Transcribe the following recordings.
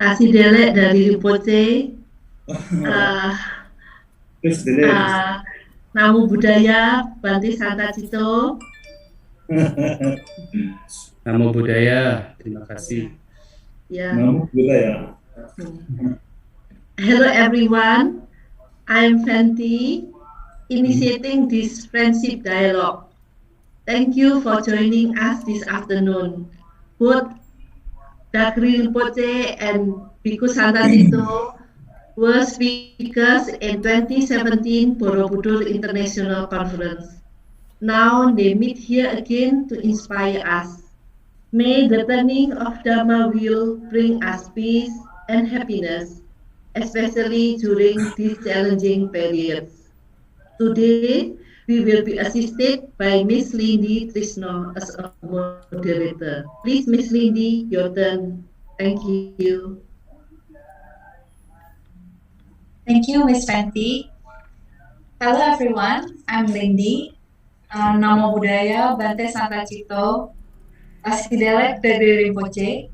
Asidele dari Rinpoche, Namo Buddhaya, Bante Santa Cito. Namo Buddhaya, terima kasih. Yeah. Namo Buddhaya. Hello everyone, I'm Fenty, initiating this friendship dialogue. Thank you for joining us this afternoon. Both Dakri Rinpoche and Bhikkhu Santa Cito were speakers in 2017 Borobudur International Conference. Now they meet here again to inspire us. May the turning of Dhamma will bring us peace and happiness, especially during these challenging periods. Today, we will be assisted by Miss Lindy Trishno as a moderator. Please, Miss Lindy, your turn. Thank you. Thank you, Miss Fenty. Hello, everyone. I'm Lindy. Namo Buddhaya, Bante Santa Cito, Asidele Dari Rinpoche.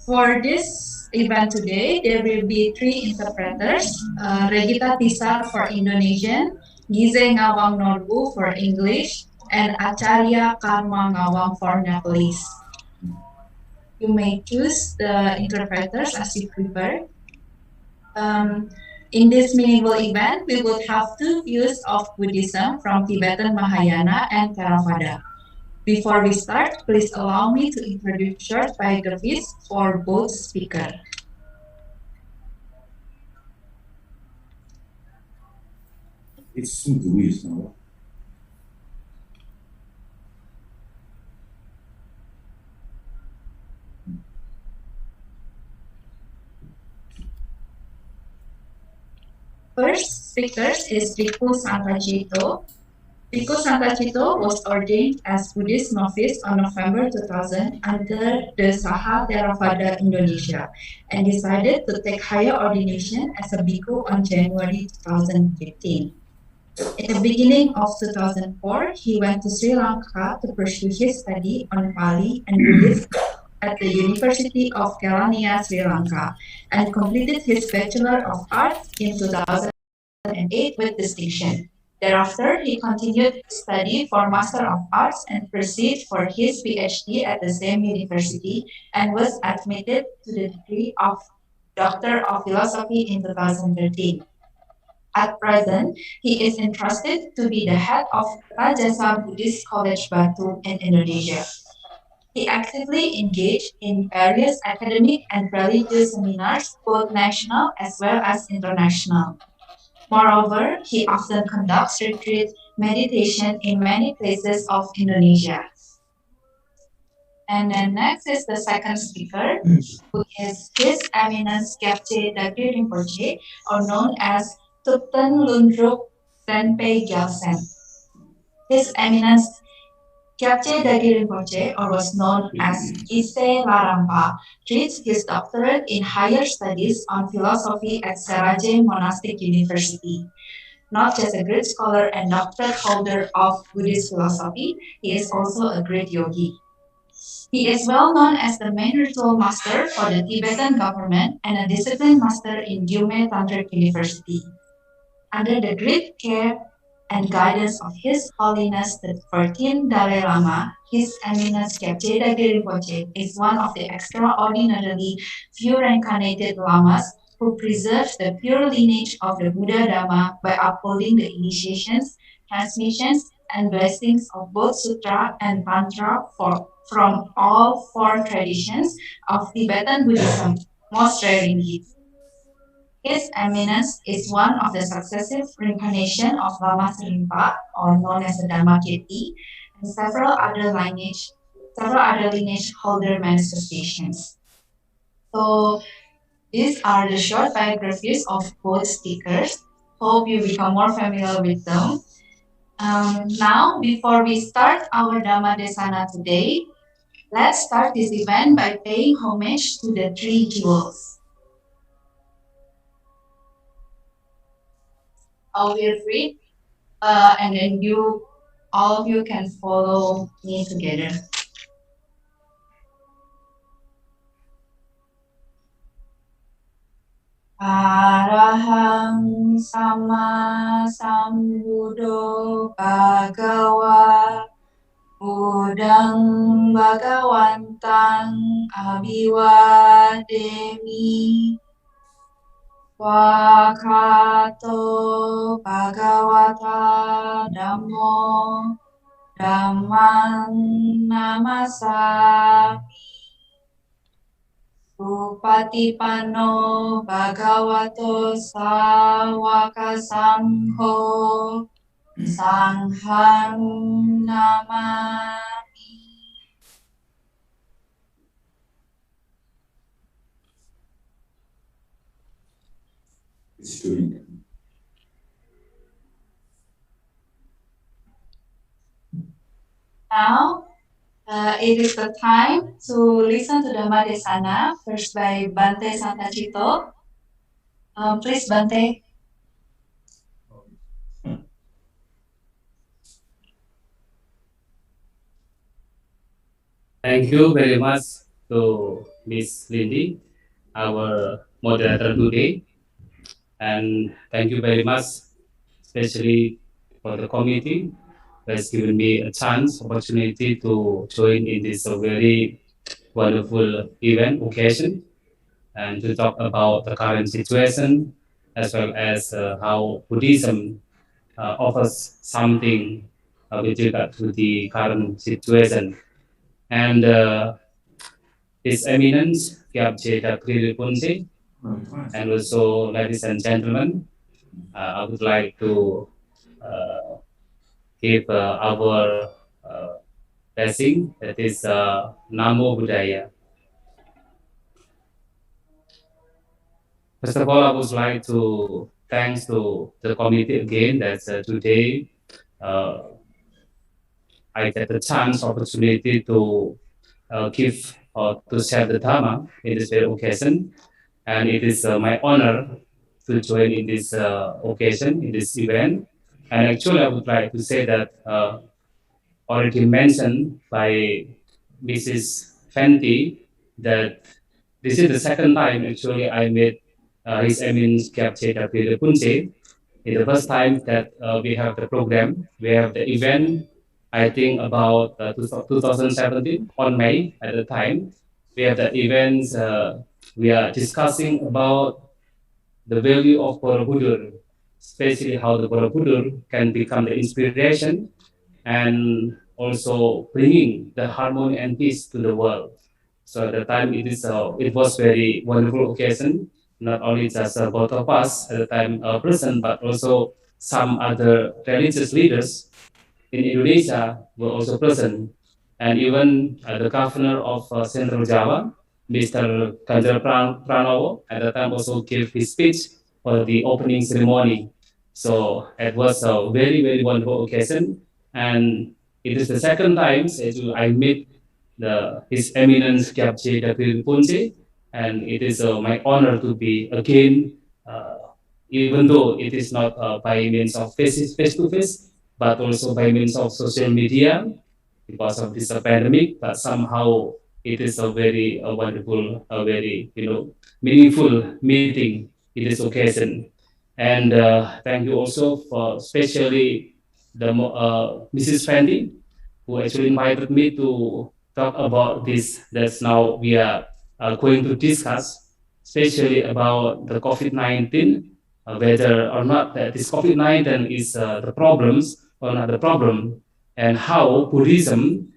For this event today, there will be 3 interpreters, Regita Tisa for Indonesian, Gize Ngawang Norbu for English, and Acharya Karma Ngawang for Nepalese. You may choose the interpreters as you prefer. In this meaningful event, we would have 2 views of Buddhism from Tibetan Mahayana and Theravada. Before we start, please allow me to introduce short biographies for both speakers. It's so weird now. First speaker is Bhikkhu Santa Cito. Bhikkhu Santa Cito was ordained as Buddhist novice on November 2000 under the Saha Theravada Indonesia and decided to take higher ordination as a bhikkhu on January 2015. At the beginning of 2004, he went to Sri Lanka to pursue his study on Pali and Buddhism at the University of Kelaniya, Sri Lanka, and completed his Bachelor of Arts in 2008 with distinction. Thereafter, he continued his study for Master of Arts and proceeded for his PhD at the same university and was admitted to the degree of Doctor of Philosophy in 2013. At present, he is entrusted to be the head of Rajasa Buddhist College Batu in Indonesia. He actively engaged in various academic and religious seminars, both national as well as international. Moreover, he often conducts retreat meditation in many places of Indonesia. And then next is the second speaker, who is His Eminence Gyaltse Dagri Rinpoche, or known as Thupten Lundrup Renpe Gyaltsen. His Eminence Gyaltse Dagri Rinpoche, or was known as Ise Larampa, reached his doctorate in higher studies on philosophy at Seraje Monastic University. Not just a great scholar and doctorate holder of Buddhist philosophy, he is also a great yogi. He is well known as the main ritual master for the Tibetan government and a discipline master in Gyume Tantric University. Under the great care and guidance of His Holiness the 14th Dalai Lama, His Eminence Gyaltse Dagri Rinpoche is one of the extraordinarily few reincarnated lamas who preserves the pure lineage of the Buddha Dhamma by upholding the initiations, transmissions, and blessings of both Sutra and Tantra from all 4 traditions of Tibetan Buddhism, most rare indeed. His Eminence is one of the successive reincarnations of Lama Dharmakirti, or known as the Dharmakirti, and several other lineage holder manifestations. So these are the short biographies of both speakers. Hope you become more familiar with them. Now, before we start our Dhamma Desana today, let's start this event by paying homage to the 3 jewels. I will read, and then you All of you can follow me together. Arahang sama sambuddho bhagawa Buddhang bhagawantang abhiwademi Wakato bhagavata dhammo dhammang namasami Upatipanno bhagavato sawaka sangho sanghang namami. It's doing it. Now, it is the time to listen to Dhamma Desana, first by Bante Santacito. Please, Bante. Thank you very much to Miss Lindy, our moderator today. And thank you very much, especially for the committee who has given me a chance, opportunity to join in this very wonderful event, occasion, and to talk about the current situation, as well as how Buddhism offers something with regard to the current situation. And His Eminence, Kyabje Dakriri Punse, and also ladies and gentlemen, I would like to give our blessing, that is Namo Buddhaya. First of all, I would like to thanks to the committee again that today I get the chance, opportunity to give or to share the Dhamma in this very occasion. And it is my honor to join in this occasion, in this event. And actually, I would like to say that already mentioned by Mrs. Fenty that this is the second time actually I met His Eminence Kyabje Dakriri Punse. It's the first time that we have the program, we have the event, I think about 2017 on May at the time. We have the events, we are discussing about the value of Borobudur, especially how the Borobudur can become the inspiration and also bringing the harmony and peace to the world. So at the time it was very wonderful occasion, not only just both of us at the time present, but also some other religious leaders in Indonesia were also present. And even the governor of Central Java, Mr. Ganjar Pranowo, at the time also gave his speech for the opening ceremony. So it was a very, very wonderful occasion. And it is the second time I meet His Eminence Kyabje Dakriri Punse, and it is my honor to be again, even though it is not by means of face-to-face, but also by means of social media because of this pandemic. But somehow it is a very wonderful, very meaningful meeting in this occasion. And thank you also for especially the Mrs. Fendi, who actually invited me to talk about this. That's now we are going to discuss, especially about the COVID-19, whether or not that this COVID-19 is the problems or not the problem, and how Buddhism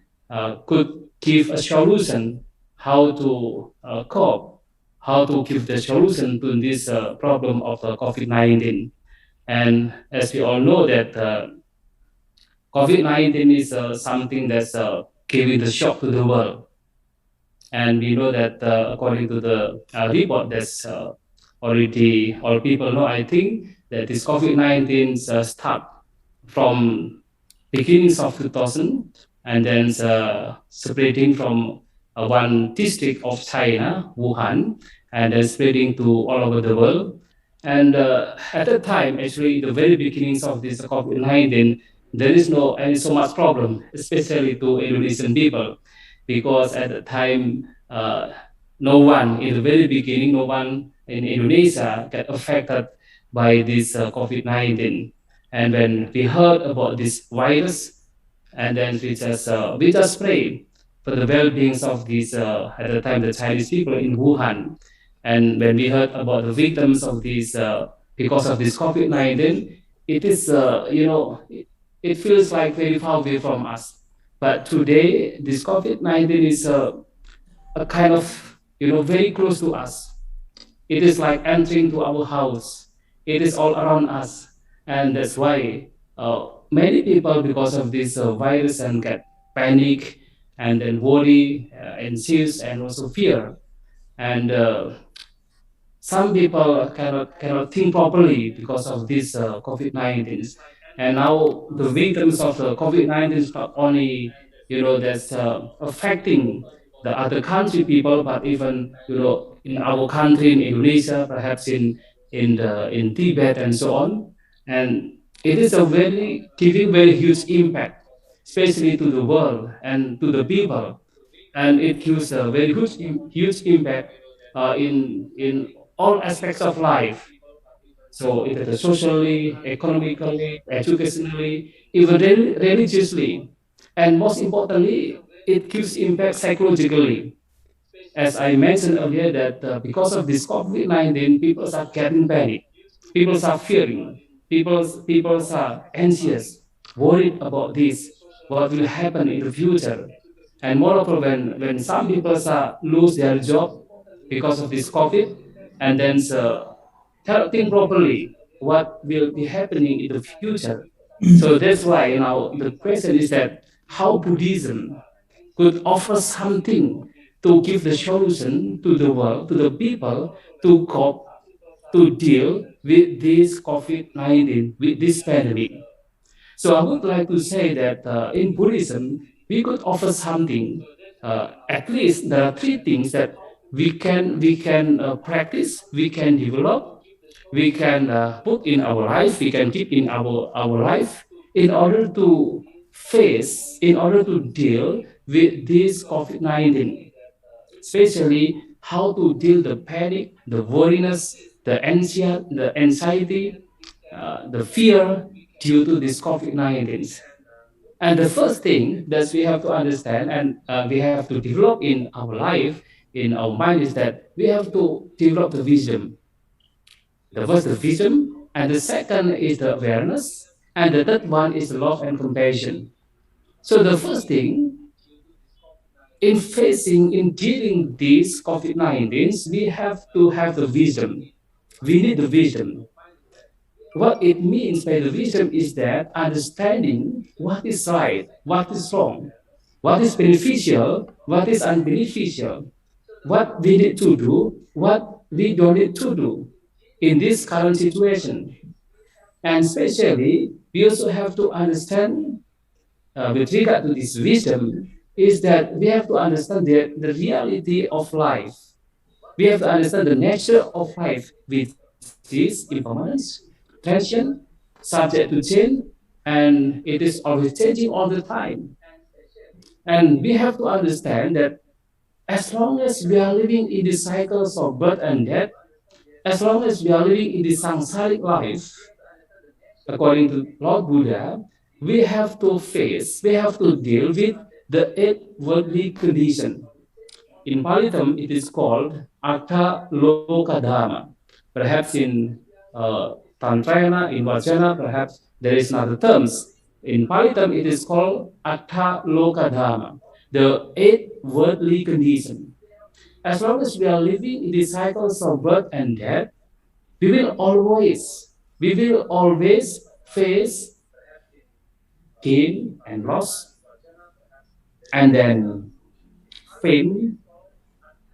could give a solution, how to cope, how to give the solution to this problem of the COVID-19. And as we all know that COVID-19 is something that's giving the shock to the world. And we know that according to the report that's already all people know, I think, that this COVID-19 start from beginnings of 2000 and then spreading from one district of China, Wuhan, and then spreading to all over the world. And at that time, actually, the very beginnings of this COVID-19, there is no any so much problem, especially to Indonesian people, because at the time, no one in the very beginning, no one in Indonesia got affected by this COVID-19. And when we heard about this virus, and then we just pray for the well-being of these at the time the Chinese people in Wuhan. And when we heard about the victims of these because of this COVID-19, it is it feels like very far away from us. But today, this COVID-19 is a kind of very close to us. It is like entering to our house. It is all around us, and that's why many people, because of this virus, and get panic, and then worry, anxious, and also fear. And some people cannot think properly because of this COVID-19. And now the victims of the COVID-19 is not only that's affecting the other country people, but even in our country in Indonesia, perhaps in Tibet and so on. And it is a very huge impact, especially to the world and to the people. And it gives a very huge impact in all aspects of life. So it is socially, economically, educationally, even religiously, and most importantly, it gives impact psychologically. As I mentioned earlier, that because of this COVID-19, people are getting panic, people are fearing, people are anxious, worried about this, what will happen in the future. And moreover, when some people lose their job because of this COVID, and then cannot think properly what will be happening in the future. So that's why the question is that how Buddhism could offer something to give the solution to the world, to the people, to cope, to deal with this COVID-19, with this pandemic. So I would like to say that in Buddhism, we could offer something. At least there are three things that we can practice, we can develop, we can put in our life, we can keep in our life in order to face, in order to deal with this COVID-19, especially how to deal the panic, the worriness, the anxiety, the fear due to this COVID-19. And the first thing that we have to understand, and we have to develop in our life, in our mind, is that we have to develop the wisdom. The first, the wisdom, and the second is the awareness, and the third one is the love and compassion. So the first thing, in dealing this COVID-19, we have to have the wisdom. We need the wisdom. What it means by the wisdom is that understanding what is right, what is wrong, what is beneficial, what is unbeneficial, what we need to do, what we don't need to do in this current situation. And especially, we also have to understand, with regard to this wisdom, is that we have to understand the reality of life. We have to understand the nature of life, which is impermanence, transient, subject to change, and it is always changing all the time. And we have to understand that as long as we are living in the cycles of birth and death, as long as we are living in the samsaric life, according to Lord Buddha, we have to face, we have to deal with the 8 worldly condition. In Pali term, it is called Artha Loka Dhamma. Perhaps in Tantrayana, in Vajrayana, perhaps there is another terms. In Pali term, it is called Artha Loka Dhamma, the 8 worldly condition. As long as we are living in the cycles of birth and death, we will always face gain and loss, and then fame,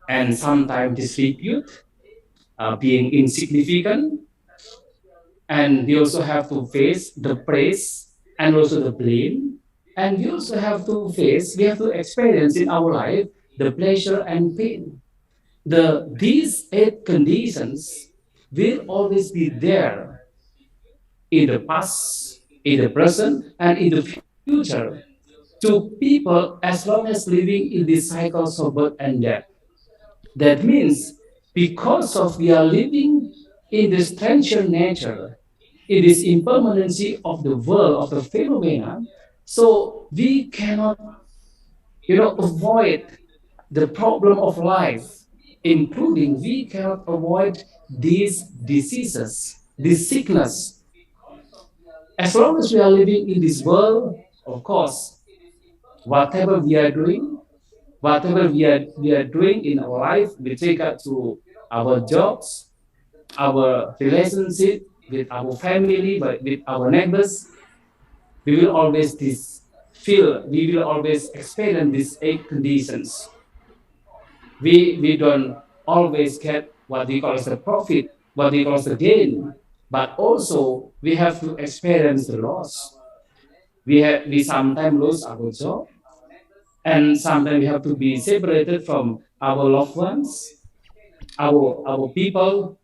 and sometimes disrepute, being insignificant. And we also have to face the praise and also the blame. And we also have to experience in our life the pleasure and pain. These 8 conditions will always be there in the past, in the present and in the future to people as long as living in these cycles of birth and death. That means because of we are living in this transient nature, in this impermanency of the world, of the phenomena, so we cannot, avoid the problem of life, including we cannot avoid these diseases, this sickness. As long as we are living in this world, of course, whatever we are doing, whatever we are doing in our life with regard to our jobs, our relationship with our family, with our neighbors, we will always we will always experience these 8 conditions. We don't always get what we call as the profit, what we call as the gain, but also we have to experience the loss. We sometimes lose our job, and sometimes we have to be separated from our loved ones, our people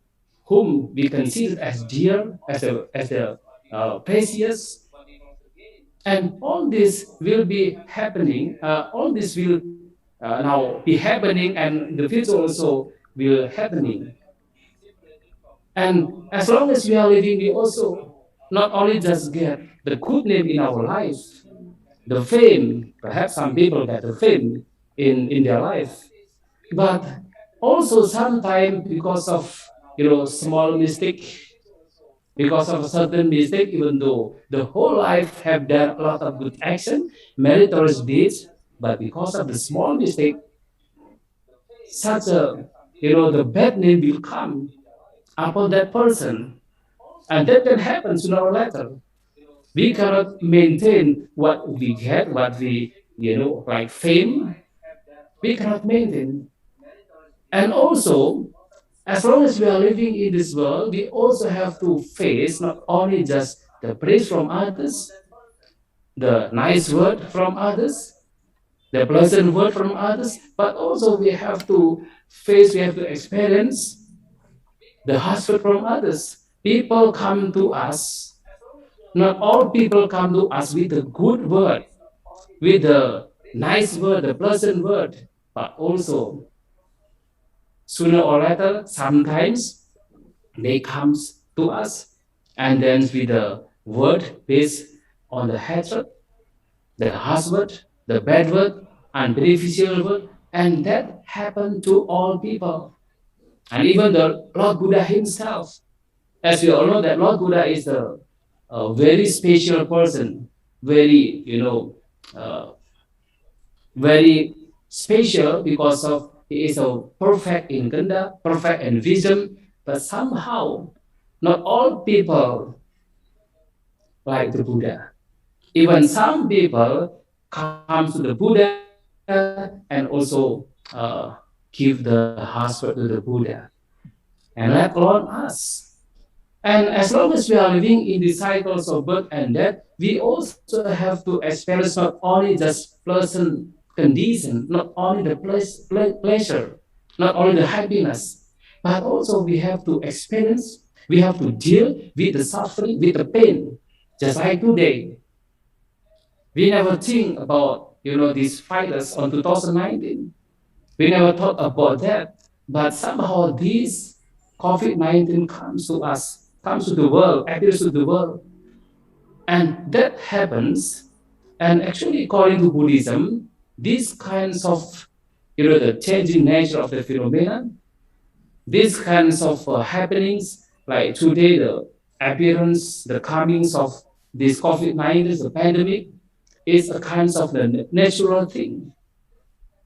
whom we consider as dear, as the precious. And all this will be happening, all this will now be happening, and the future also will happening. And as long as we are living, we also not only just get the good name in our life, the fame, perhaps some people get the fame in their life, but also sometimes because of small mistake, because of a certain mistake, even though the whole life have done a lot of good action, meritorious deeds, but because of the small mistake, such a the bad name will come upon that person, and that can happen sooner or later. We cannot maintain what we get, what we like fame. We cannot maintain, and also, as long as we are living in this world, we also have to face not only just the praise from others, the nice word from others, the pleasant word from others, but also we have to experience the harsh word from others. People come to us, not all people come to us with the good word, with the nice word, the pleasant word, but also sooner or later, sometimes they come to us, and then with the word based on the hatred, the harsh word, the bad word, unbeneficial word, and that happened to all people. And even the Lord Buddha himself, as we all know that Lord Buddha is a very special person, very, very special because of he is a perfect in Ganda, perfect in wisdom, but somehow not all people like the Buddha. Even some people come to the Buddha and also give the husband to the Buddha, and let alone us. And as long as we are living in the cycles of birth and death, we also have to experience not only just pleasant condition, not only the pleasure, not only the happiness, but also we have to experience, we have to deal with the suffering, with the pain. Just like today, we never think about these fighters on 2019. We never thought about that, but somehow this COVID-19 comes to us, comes to the world, appears to the world, and that happens. And actually, according to Buddhism, these kinds of the changing nature of the phenomenon, these kinds of happenings, like today, the appearance, the comings of this COVID-19, the pandemic, is a kind of the natural thing.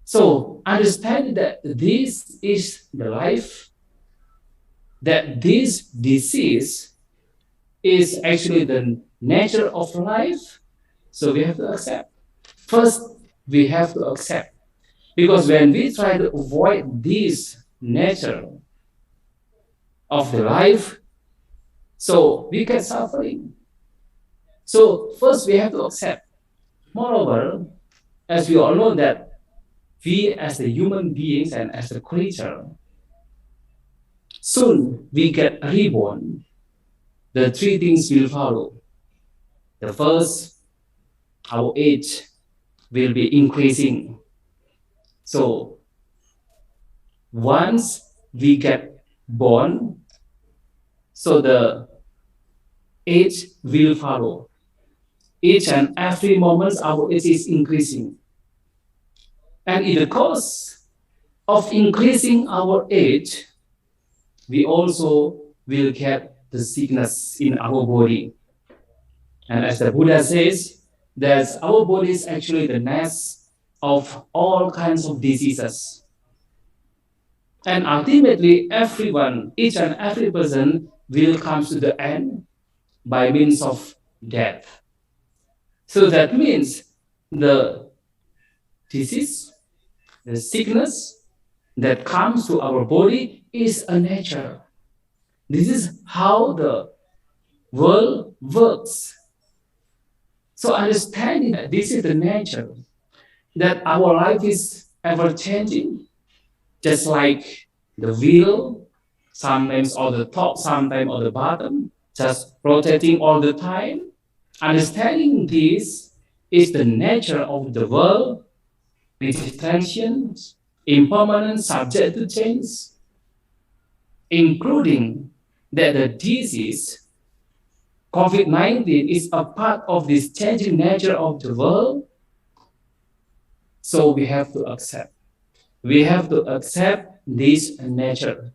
So understand that this is the life, that this disease is actually the nature of life. So we have to accept. First, we have to accept. Because when we try to avoid this nature of the life, so we get suffering. So first we have to accept. Moreover, as we all know that we as the human beings and as the creature, soon we get reborn. The 3 things will follow. The first, our age will be increasing. So once we get born, so the age will follow. Each and every moment our age is increasing. And in the course of increasing our age, we also will get the sickness in our body. And as the Buddha says, that our body is actually the nest of all kinds of diseases. And ultimately, everyone, each and every person will come to the end by means of death. So that means the disease, the sickness that comes to our body is a nature. This is how the world works. So understanding that this is the nature, that our life is ever changing, just like the wheel, sometimes on the top, sometimes on the bottom, just rotating all the time. Understanding this is the nature of the world, which is transient, impermanent, subject to change, including that the disease, COVID-19, is a part of this changing nature of the world. So we have to accept. We have to accept this nature.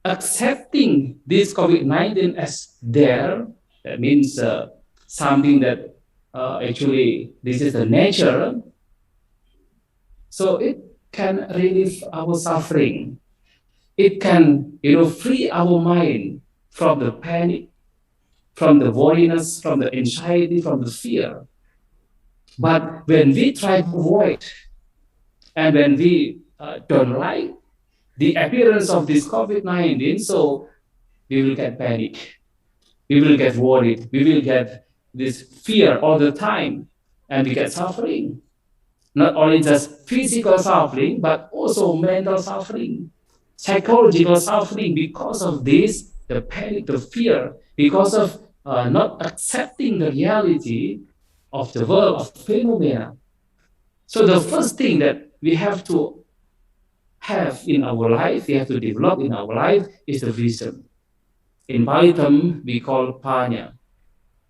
Accepting this COVID-19 as there, that means something that actually this is the nature. So it can relieve our suffering. It can, free our mind from the panic, from the worriness, from the anxiety, from the fear. But when we try to avoid, and when we don't like the appearance of this COVID-19, so we will get panic, we will get worried, we will get this fear all the time, and we get suffering. Not only just physical suffering, but also mental suffering, psychological suffering because of this, the panic, the fear, because of not accepting the reality of the world of phenomena. So the first thing that we have to have in our life, we have to develop in our life, is the wisdom. In Pali term, we call panya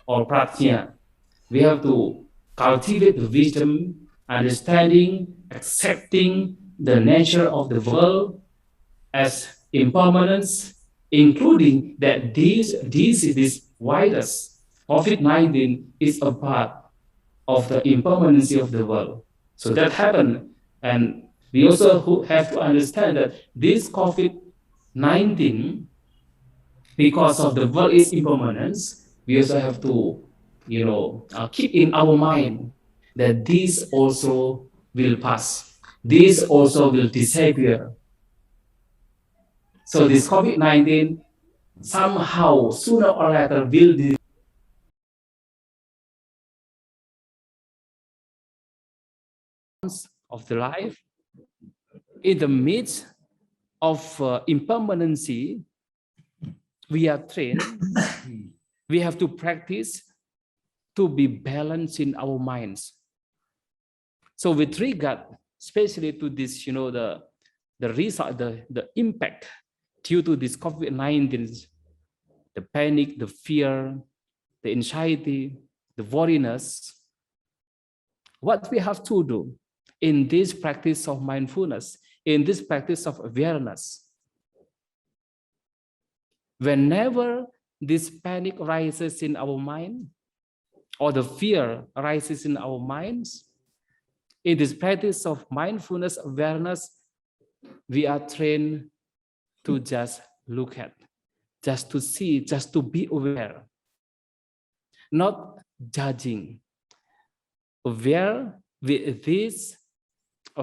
or pratnya. We have to cultivate the wisdom, understanding, accepting the nature of the world as impermanence, including that this virus, COVID-19, is a part of the impermanency of the world. So that happened. And we also have to understand that this COVID-19, because of the world is impermanence, we also have to, keep in our mind that this also will pass. This also will disappear. So this COVID-19 somehow, sooner or later, will be of the life. In the midst of impermanency, we are trained, we have to practice to be balanced in our minds. So with regard, especially to this, the result, the impact due to this COVID-19, the panic, the fear, the anxiety, the worriness, what we have to do in this practice of mindfulness, in this practice of awareness, whenever this panic arises in our mind, or the fear arises in our minds, in this practice of mindfulness awareness, we are trained to just look at, just to see, just to be aware, not judging, aware with this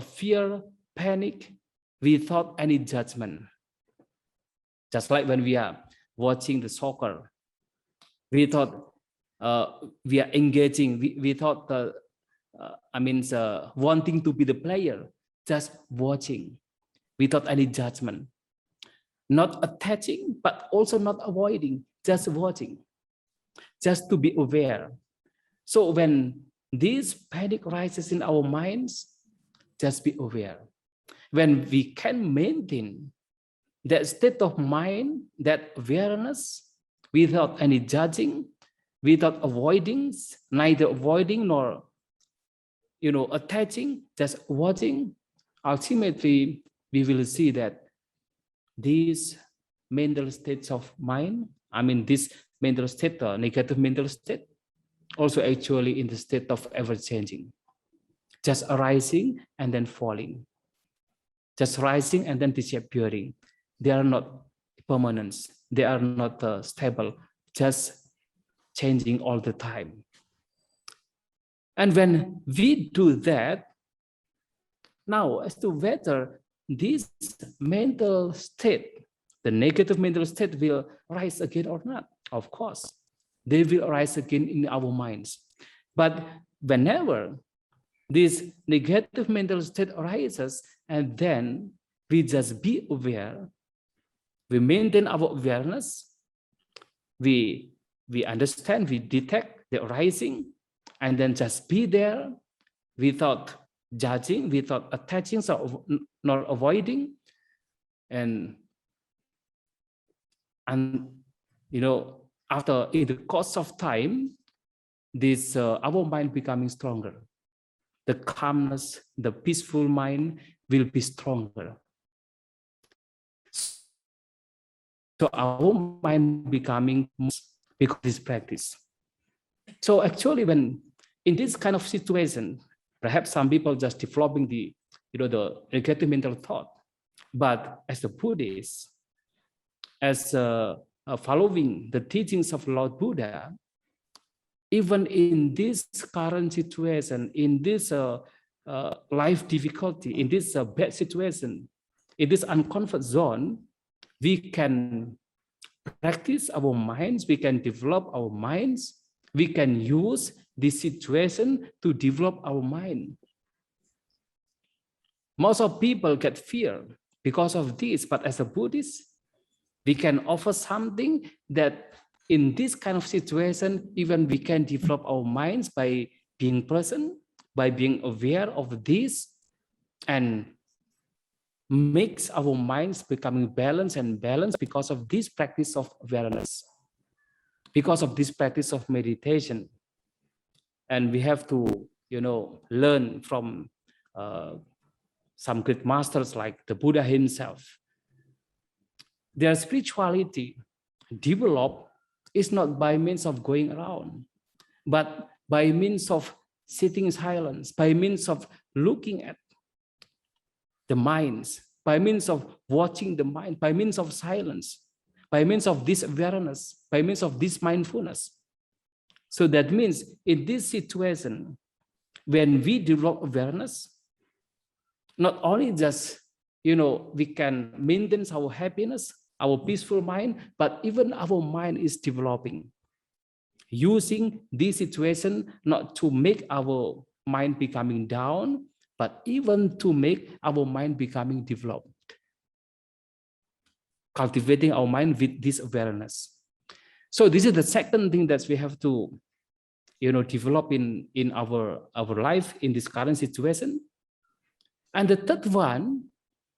fear, panic, without any judgment. Just like when we are watching the soccer, we thought we are engaging, we thought wanting to be the player, just watching without any judgment, not attaching, but also not avoiding, just watching. just to be aware. So when this panic rises in our minds, just be aware. When we can maintain that state of mind, that awareness, without any judging, without avoiding, neither avoiding nor attaching, just watching, ultimately we will see that these mental states of mind, this mental state, negative mental state, also actually in the state of ever-changing, just arising and then falling, just rising and then disappearing. They are not permanent, they are not stable, just changing all the time. And when we do that, now as to whether this mental state, the negative mental state, will rise again or not, of course, they will arise again in our minds. But whenever this negative mental state arises, and then we just be aware, we maintain our awareness, we understand, we detect the arising, and then just be there without judging, without attaching, nor avoiding, and after in the course of time, this our mind becoming stronger. The calmness, the peaceful mind will be stronger. So our mind becoming more because of this practice. So actually, when in this kind of situation, perhaps some people just developing the negative mental thought, but as a Buddhist, as following the teachings of Lord Buddha, even in this current situation, in this life difficulty, in this bad situation, in this uncomfort zone, we can practice our minds, we can develop our minds, we can use this situation to develop our mind. Most of people get fear because of this, but as a Buddhist, we can offer something that in this kind of situation, even we can develop our minds by being present, by being aware of this, and makes our minds becoming balanced because of this practice of awareness, because of this practice of meditation. And we have to, learn from some great masters like the Buddha himself. Their spirituality developed is not by means of going around, but by means of sitting in silence, by means of looking at the minds, by means of watching the mind, by means of silence, by means of this awareness, by means of this mindfulness. So that means in this situation, when we develop awareness, not only just, we can maintain our happiness, our peaceful mind, but even our mind is developing. Using this situation not to make our mind becoming down, but even to make our mind becoming developed. Cultivating our mind with this awareness. So this is the second thing that we have to, develop in our life in this current situation. And the third one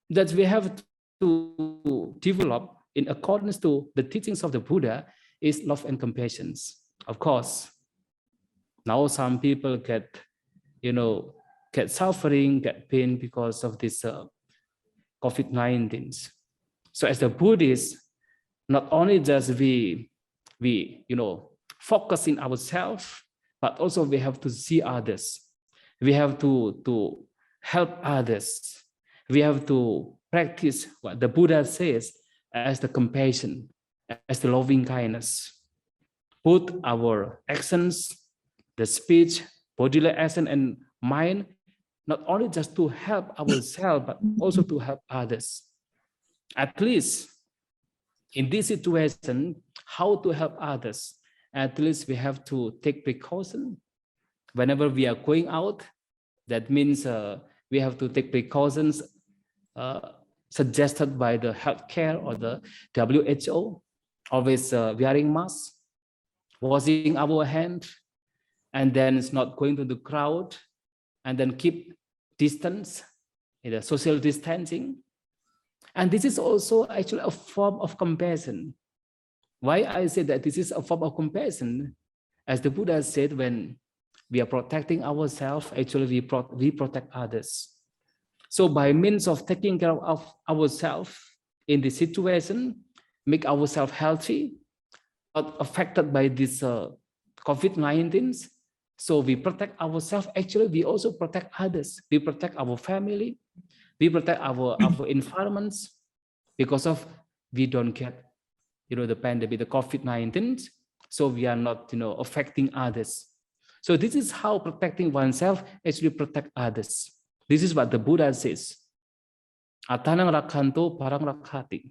that we have to develop in accordance to the teachings of the Buddha is love and compassion. Of course, now some people get suffering, get pain because of this COVID-19. So as a Buddhist, not only just we focus in ourselves, but also we have to see others. We have to help others. We have to practice what the Buddha says as the compassion, as the loving kindness. Put our actions, the speech, bodily action, and mind, not only just to help ourselves, but also to help others. At least in this situation, how to help others? At least we have to take precaution. Whenever we are going out, that means we have to take precautions suggested by the healthcare or the WHO, always wearing masks, washing our hand, and then it's not going to the crowd, and then keep distance, social distancing. And this is also actually a form of compassion. Why I say that this is a form of compassion? As the Buddha said, when we are protecting ourselves, actually we protect others. So by means of taking care of ourselves in this situation, make ourselves healthy, not affected by this COVID-19. So we protect ourselves. Actually, we also protect others. We protect our family. We protect our environments, because of we don't get, the pandemic, the COVID-19. So we are not, affecting others. So this is how protecting oneself actually protect others. This is what the Buddha says. Atanang rakhanto parang rakhati.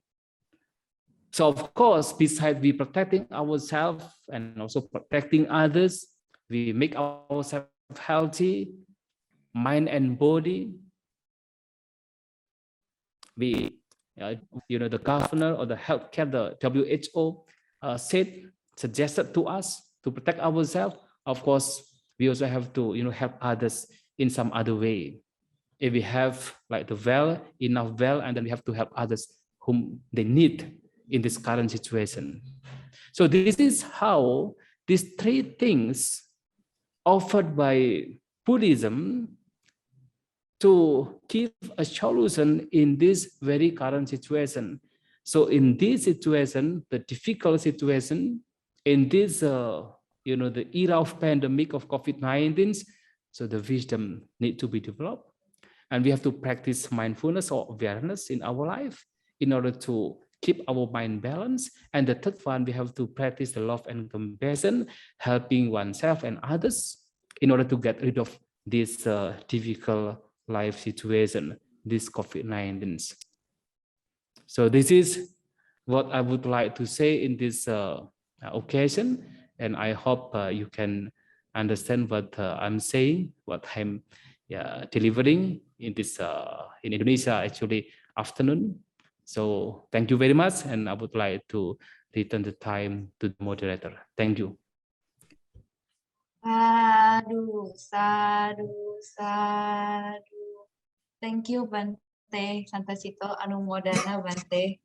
So of course, besides we protecting ourselves and also protecting others, we make ourselves healthy, mind and body. We, the governor or the healthcare, the WHO suggested to us to protect ourselves. Of course, we also have to, help others in some other way. If we have like the enough well, and then we have to help others whom they need in this current situation. So this is how these three things offered by Buddhism to give a solution in this very current situation. So in this situation, the difficult situation, in this, the era of pandemic of COVID-19, so the wisdom need to be developed. And we have to practice mindfulness or awareness in our life in order to keep our mind balanced. And the third one, we have to practice the love and compassion, helping oneself and others in order to get rid of this difficult life situation, this COVID-19. So this is what I would like to say in this occasion. And I hope you can understand what I'm saying, what I'm delivering in this in Indonesia actually afternoon. So thank you very much, and I would like to return the time to the moderator. Thank you. Sadhu, sadhu, sadhu. Thank you, Bante Santacito Anumodana Bante.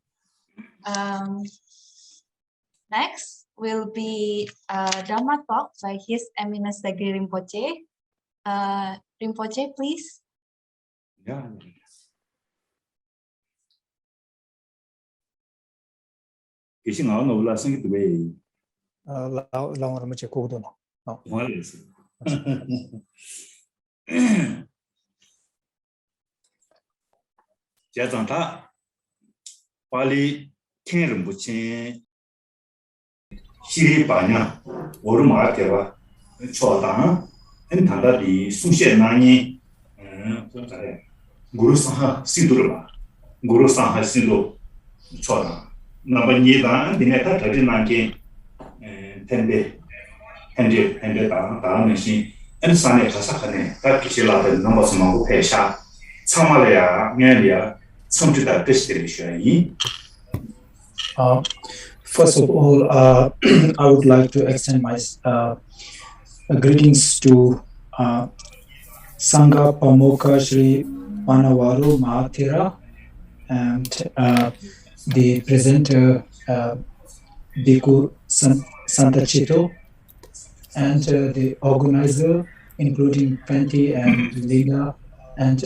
Next will be Dhamma talk by His Eminence Dagri Rinpoche. Rinpoche, please. Yeah. Kishing out no last thing to be. Long much cold. What is Jazanta Pali King Rinpoche Shiri Banya Urumakeva Chodana and Tanda di Sushe Nani Guru Saha Sidurba Guru Saha Sido Choda Nabanida Dineta Tadinaki Tende Hende Da Machine and Sane Kasakane, that Kishila, the numbers of Pesha, Samalea, Melia, some to that destination. First of all, I would like to extend my greetings to Sangha Pamoka Shri Panavaru Mahathira and the presenter Bhikkhu Santacito, and the organizer, including Fenty and Lina, and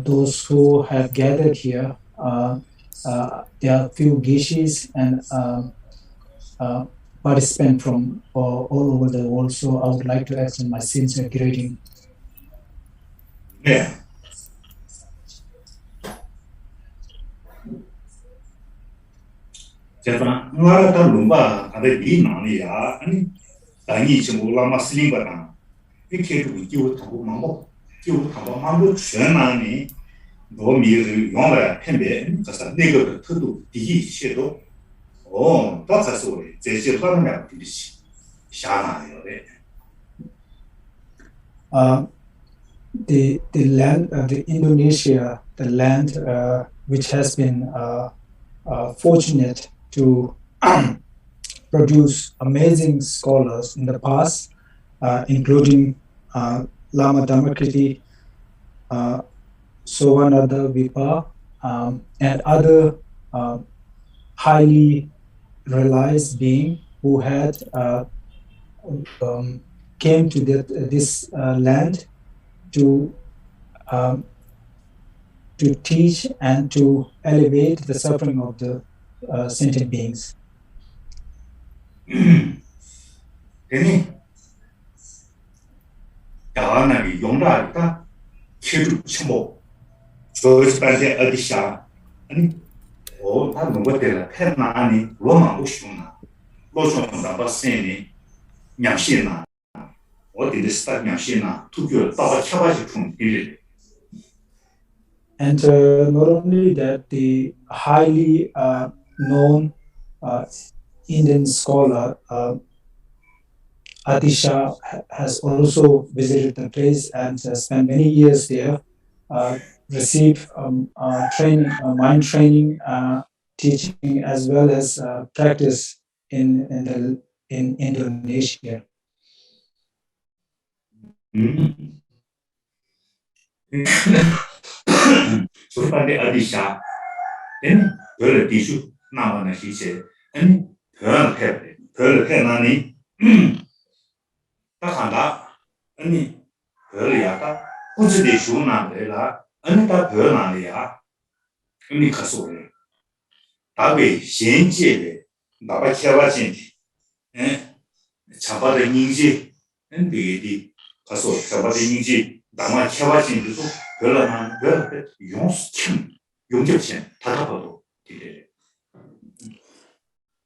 those who have gathered here. There are few gishis and participants from all over the world, so I would like to extend my sincere greeting. Yeah. Jeffra, Narata Lumba, and the Dinania, and Danichi Lama Slimbana. We came with you to Mambo, you have a Mambo Shenani, Domi, Yonga, Pembe, just a nigger to do the shadow. Oh, that's a story. There's a parliament to this Shana. The land, the Indonesia, the land which has been fortunate to produced amazing scholars in the past, including Lama Dharmakirti Suvarņadvīpa, and other highly realized beings who had came to this land to teach and to alleviate the suffering of the sentient beings. Then, Dhamma Yongda Kiru Chimo, so it's by the Atisha, and oh, I don't know what they're Penani, Roma Ushuna, Loshon Dabasini, Yashina, what did the start Yashina to your Baba Chabaji from Billy. And not only that, the highly known Indian scholar Atisha has also visited the place and spent many years there, received training, mind training, teaching, as well as practice in Indonesia. So by the Atisha, then Pearl Tissue, Namana, she said, and Pearl Penani, Takanda, and Pearliata, what's the Shuna, and the Pearlalia, and the Casore. Tabe, Shenji, Baba Chavachinti, and Chabada Ninji, and the Caso Chabada Ninji, Dhamma Chavachinti, Pearlaman, Yonskin, Yongipchen, Tatapado.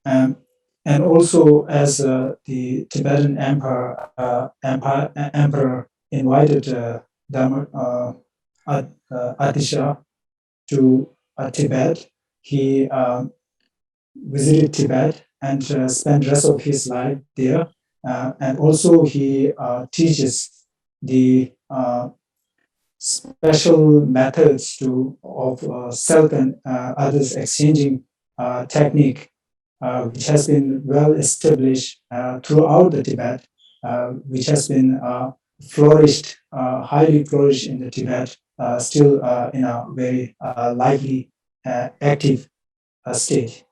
And also, as the Tibetan emperor invited Dhamma, Atisha to Tibet, he visited Tibet and spent the rest of his life there. And also, he teaches the special methods of self and others exchanging technique, which has been well established throughout the Tibet, which has been flourished, highly flourished in the Tibet, still in a very lively, active state.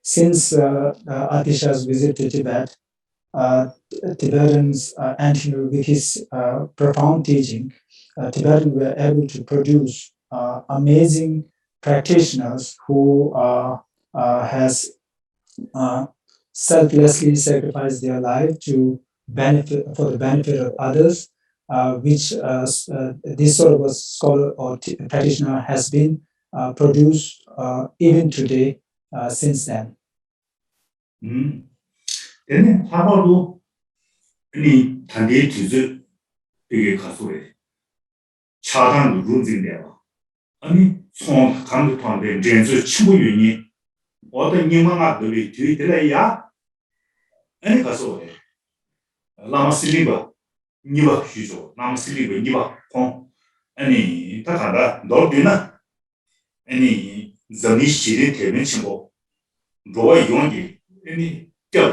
Since Atisha's visit to Tibet, Tibetans, and with his profound teaching, Tibetans were able to produce amazing practitioners who has selflessly sacrificed their life to for the benefit of others, which this sort of a scholar or practitioner has been produced even today since then. Then how about any Tande to the Casore? Chadan losing there. I mean, song come to Tande, James Chibuini, or the Nimana do it to it, ya? Any Casore. Lama Siliba, Niva Hujo, Lama Siliba, Niva Hong, any Takada, Dordina, any Zanishi, Tevenchimbo, Roy Yongi, any. And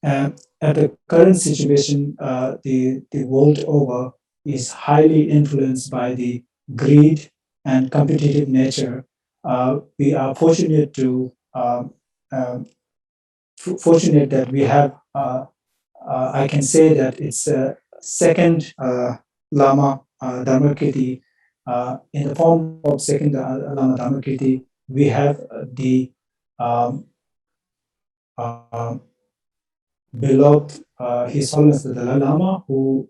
at the current situation, the world over is highly influenced by the greed and competitive nature. We are fortunate fortunate that we have. I can say that it's a second Lama Dharmakirti. In the form of second Lama Dharmakirti, we have the beloved His Holiness the Dalai Lama, who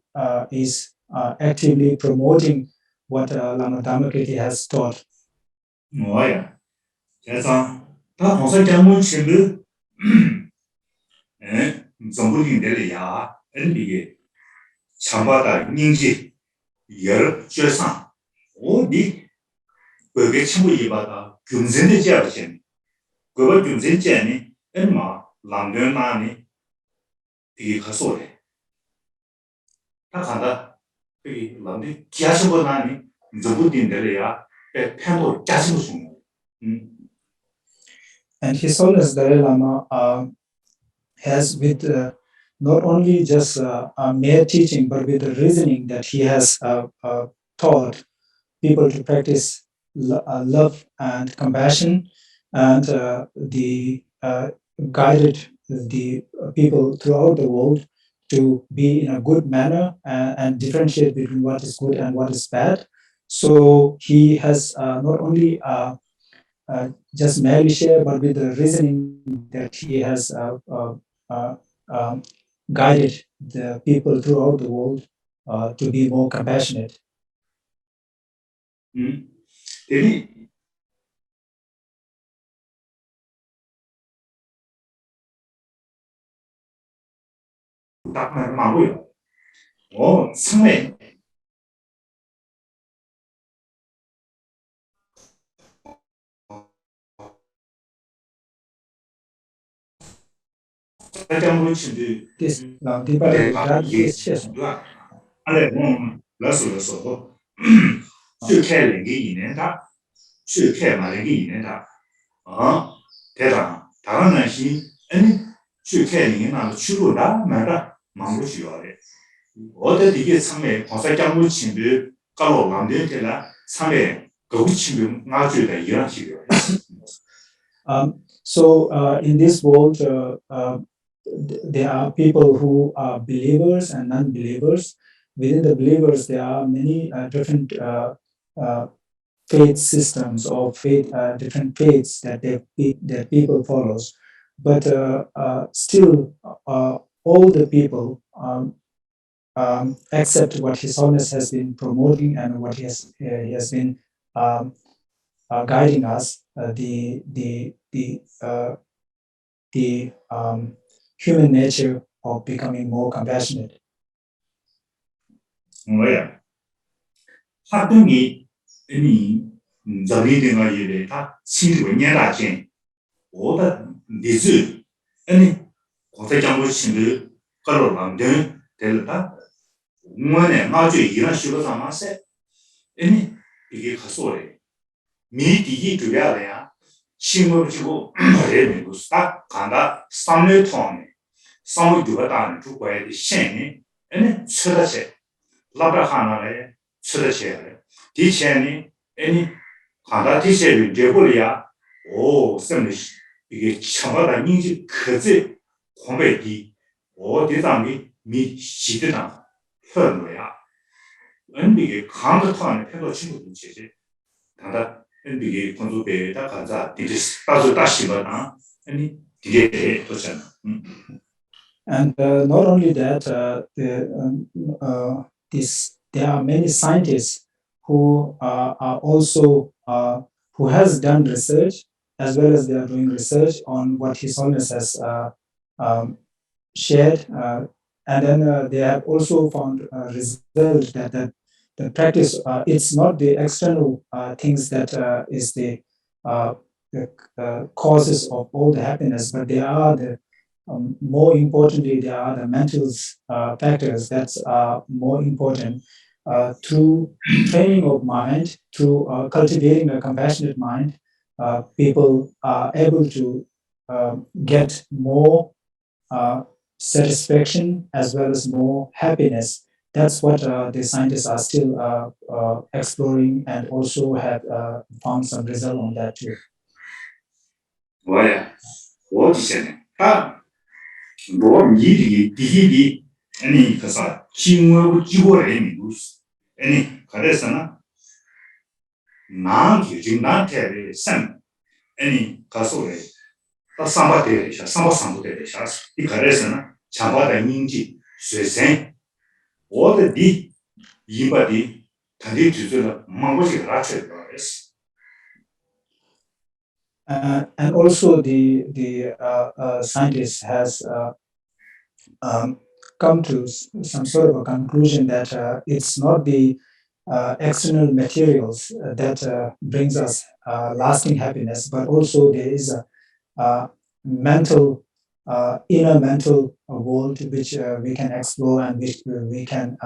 is actively promoting what Lama Dharmakirti has taught. Oh yeah, that's 정부인들이야 엔비게 참바다 닝지 열 죄상 어디 그게 친구 이바다 금전의 제약이 그거 금전 제약이 얼마 남편만이 이게 가서래 다 간다 이 남들 기하시보다니 정부인들이야 편도 짜증을 주는 And His Holiness Dalai Lama has with not only just mere teaching, but with the reasoning that he has taught people to practice love and compassion, and the guided the people throughout the world to be in a good manner and differentiate between what is good and what is bad. So he has not only just merely share, but with the reasoning that he has guided the people throughout the world to be more compassionate. 대리 딱 말고요. 처음에 대장으로 친데 This Deepa 이게 안에 라스로서 去开两个一年的，去开嘛两个一年的，台长，当然是，去开两个那个去路的，买的蛮不需要的。我的这个厂内，黄色江路前边，搞了两年的了，厂内购物前边，我觉得一样需要。So in this world, there are people who are believers and non-believers. Within the believers, there are many different faith systems or different faiths that people follows. But still, all the people accept what His Holiness has been promoting and what he has been guiding us. The human nature of becoming more compassionate. 뭐야? 활동이 이미 정리된가 이래 다 신원년라진 오다 니즈 아니 고대장로 신들 걸어 만든 될다 원에 아주 이런 식으로 삼아서 아니 이게 가서래 미디기 주야래야 신을 주고 말해는 딱 간다 3년 통에 3년 주가다는 주고야 신이 아니 쳐다세 라브라하나에 쳐다세요 디체니 아니 간다 디체를 제고리야 오 쌤이 이게 참마다 민지 크지 공배디 어디담이 미 시드다 현로야 은비게 강도탄에 패도 친구들 제제 다다 은비게 건조배다 간자 디스 따서 다시마다 아니 디게 도잖아 And not only that, there are many scientists who are also who has done research, as well as they are doing research on what His Holiness has shared, and then they have also found result that the practice it's not the external things that is the causes of all the happiness, but they are the more importantly, there are the mental factors that's more important. Through training of mind, through cultivating a compassionate mind, people are able to get more satisfaction as well as more happiness. That's what the scientists are still exploring, and also have found some result on that too. 뭐야? 어디서네? 뭐 일이 디디 아니 그래서 친구하고 지고래 미루스 아니 그래서나 나한테 지금 나한테 선 아니 가서래 다 삼바대 삼바상부대 이 그래서나 잡아다 민지 쇠생 어디 이바디 단지 주저는 망고지 라쳐 버렸어. And also the scientist has come to some sort of a conclusion that it's not the external materials that brings us lasting happiness, but also there is a mental, inner mental world which we can explore and which we can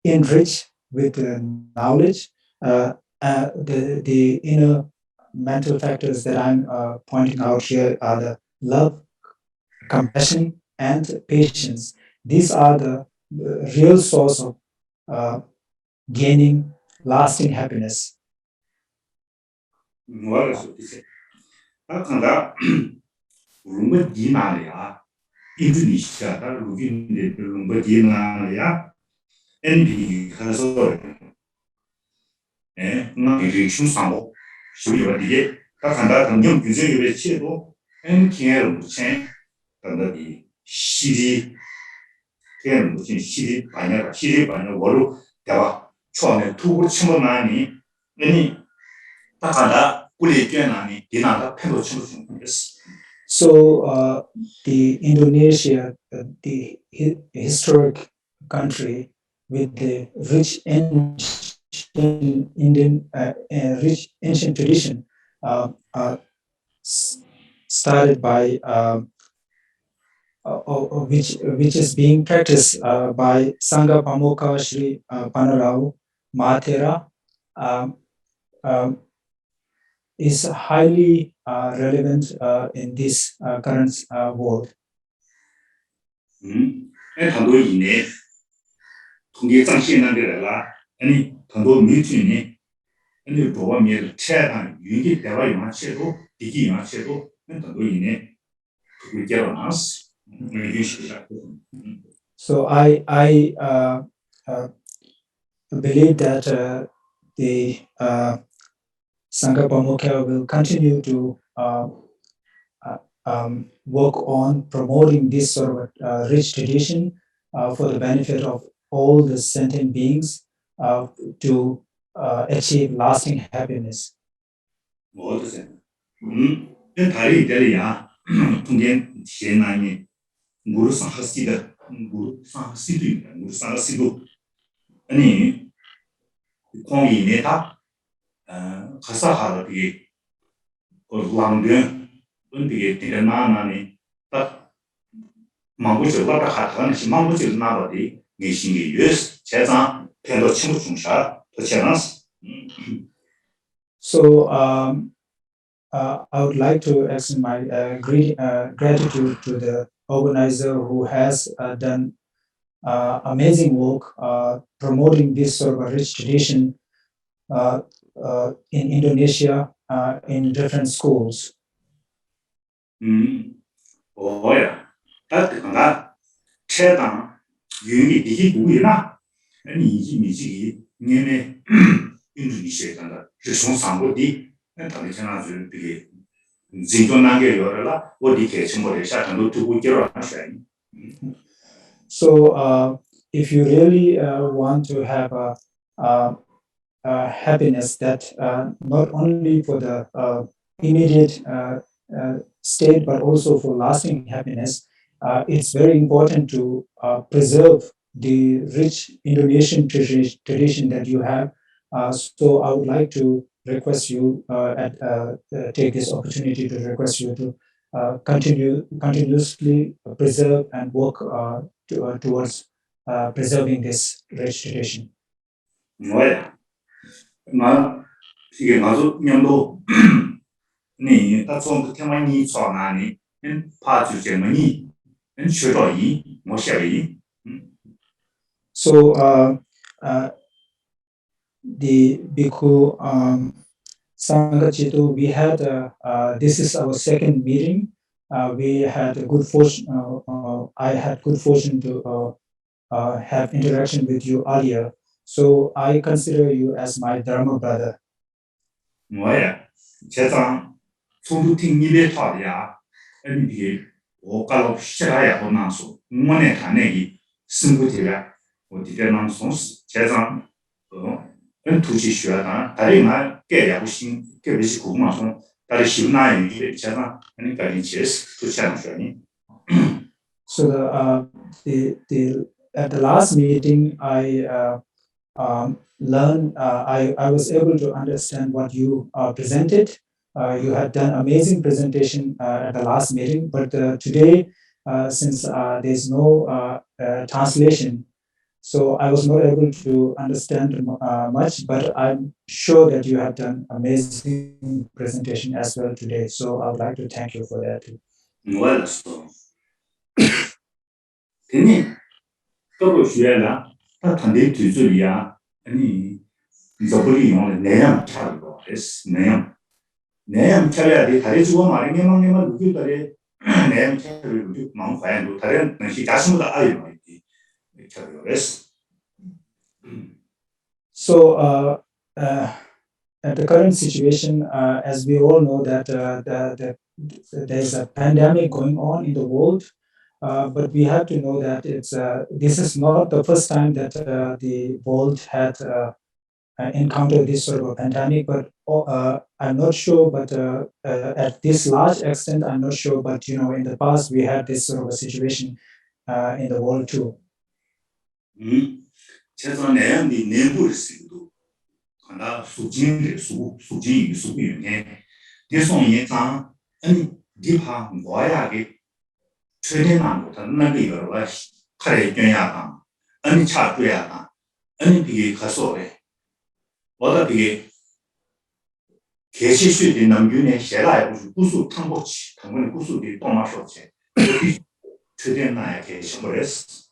enrich with knowledge. The inner mental factors that I'm pointing out here are the love, compassion, and patience. These are the real source of gaining lasting happiness. Indonesia, NP 가서 리액션 상호 쇼리와디게 각한다 당경 규정의 체도 NK를 무chen 단다비 시리 그냥 무슨 시리 반야 월로 대화 처음에 투고 친구 나니 아니 각한다 우리 꽤나니 디나다 패도 친구 좀 됐어. So the Indonesia, the historic country with the rich ancient tradition, started by which is being practiced by Sangha Pamoka Sri Panarau Mathera, is highly relevant in this current world. 단도 이내 통계 장시난데라 아니 단도 미트니 아니 도와미를 체한 유기 대화 용화체도 디기 용화체도 단도 이내 그 결혼하스 So I believe that the Sangha Pamukya will continue to work on promoting this sort of rich tradition for the benefit of all the sentient beings to achieve lasting happiness. 아니 공이네다 가사하다 되게 랑된 은비게 되나나니 딱 망고절과 같은 망고절 나버디 내신이 유스 제장 편도 친구 중사 더 제나스. So I would like to extend my gratitude to the organizer who has done amazing work promoting this sort of a rich tradition in Indonesia in different schools. 뭐야? 따뜻한가? 최당 유기 이게 누구이나? 아니 이게 미지기 년에 인도네시아에 간다. 지송 상고디 나한테 전화줄 되게 진전하게 열어라. 어디 계층을 시작한도 두고 결혼하셔야. So if you really want to have a happiness that not only for the immediate state but also for lasting happiness, it's very important to preserve the rich Indonesian tradition that you have. So I would like to request you take this opportunity to request you to continuously preserve and work towards preserving this rich tradition. 뭐야? 나 이게 나도 년도 네 다좀 테마니 전화니 파주제머니 엔슈로이 뭐셔이. So the Bhikkhu Sangha Chitu, we had this is our second meeting. We had a good fortune. I had good fortune to have interaction with you earlier. So I consider you as my Dharma brother. 뭐야? 제장 소두팅 입에 타야 아니 오가로 시작해야 보나서 응원에 가내기 승부되라 어디에 남송스 제장 투지 쉬어다 다리만 깨야고 신 깨비시 고마서 다리 심나에 제장 아니 가리 제스 투시하는 거니 So at the last meeting, I learned. I was able to understand what you presented. You had done amazing presentation at the last meeting, but today, since there's no translation, so I was not able to understand much, but I'm sure that you have done amazing presentation as well today. So I would like to thank you for that too. Well, so. Teni, kabu xuya la, ta tante tuzu liya, ani, zabuli yong nayam chari go, es, nayam. Nayam chari adi, tari zuwa mara ngema lukyu tari, nayam chari lukyu maung kwayan do, tari nanshi jashimuda ayo ma iti, chari go, es. So at the current situation, as we all know that there's a pandemic going on in the world, but we have to know that this is not the first time that the world had encountered this sort of a pandemic. But I'm not sure. But at this large extent, I'm not sure. But in the past we had this sort of a situation in the world too. 최소 내용이 내부를 쓰기도 하나 수진의 수부용해 대송의 장 아니 디파 뭐야게 최대한 못한 나게 여러가 칼에 견야가 아니 차줘야가 아니 비게 가서래 뭐다 비게 개시수의 남균의 셰라에 구수 탕보치 당분의 구수들이 또마셔체 최대한 나에게 심벌했어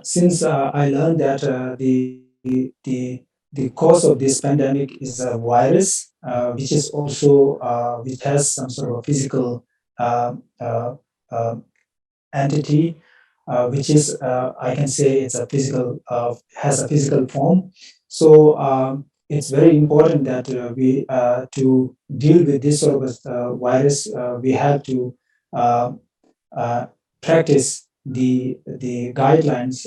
Since I learned that the cause of this pandemic is a virus, which is also which has some sort of a physical entity, which is I can say it's a physical has a physical form. So it's very important that we to deal with this sort of virus, we have to practice the guidelines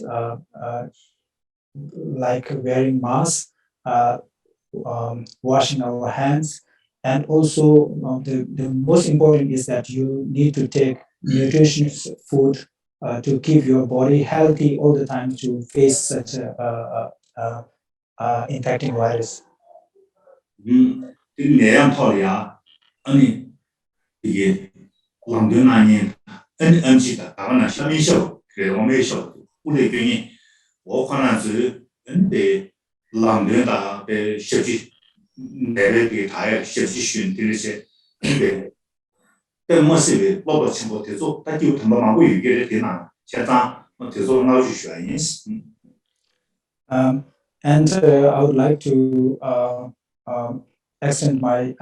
like wearing masks, washing our hands, and also the most important is that you need to take nutritious food to keep your body healthy all the time to face such a infecting virus. 내양 털이야 아니 이게 람든 아닌 음식다 다만 시민쇼 그래 오메쇼 우리 경이 오카나즈 근데 람든다 배 셔지 내려게 다야 셔지 쉰 들으세 근데 때문에 뭐가 친구 대소 다기고 담마하고 얘기를 되나 제가 대소 나오지 쉬어야지 And I would like to extend my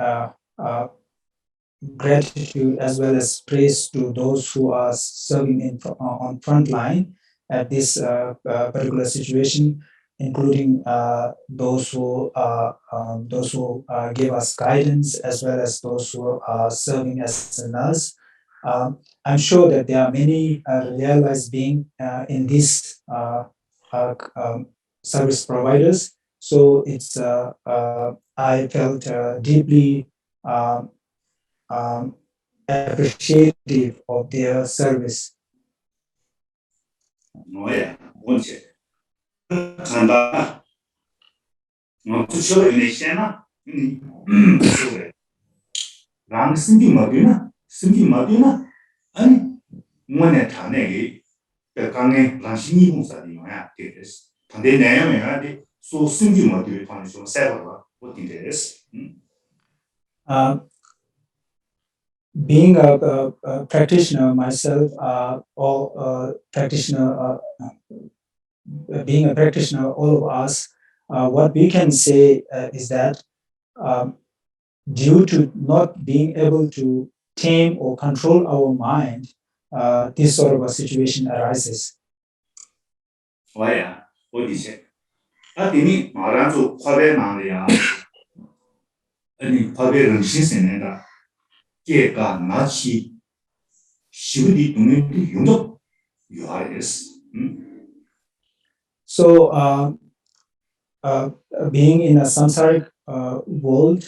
gratitude as well as praise to those who are serving on front line at this particular situation, including those who give us guidance as well as those who are serving as a nurse. I'm sure that there are many realized beings in this service providers. So it's I felt deeply appreciative of their service. 뭐야 뭔지 간다 주셔 내시나 그래 랑 승기 마비나 아니 뭐네 타네기 강에 랑신이 공사디 뭐야 되겠어 근데 내용에 돼 소 승기 마비를 파는 좀 세버가 어떻게 되겠어 Being a practitioner myself, or practitioner, being a practitioner, all of us, what we can say is that due to not being able to tame or control our mind, this sort of a situation arises. 와야 어디세? 아니 말아서 화배 나리야. 아니 화배는 신선해다. 걔가 나치 시부디 동네도 용접 요하레스. So being in a samsaric world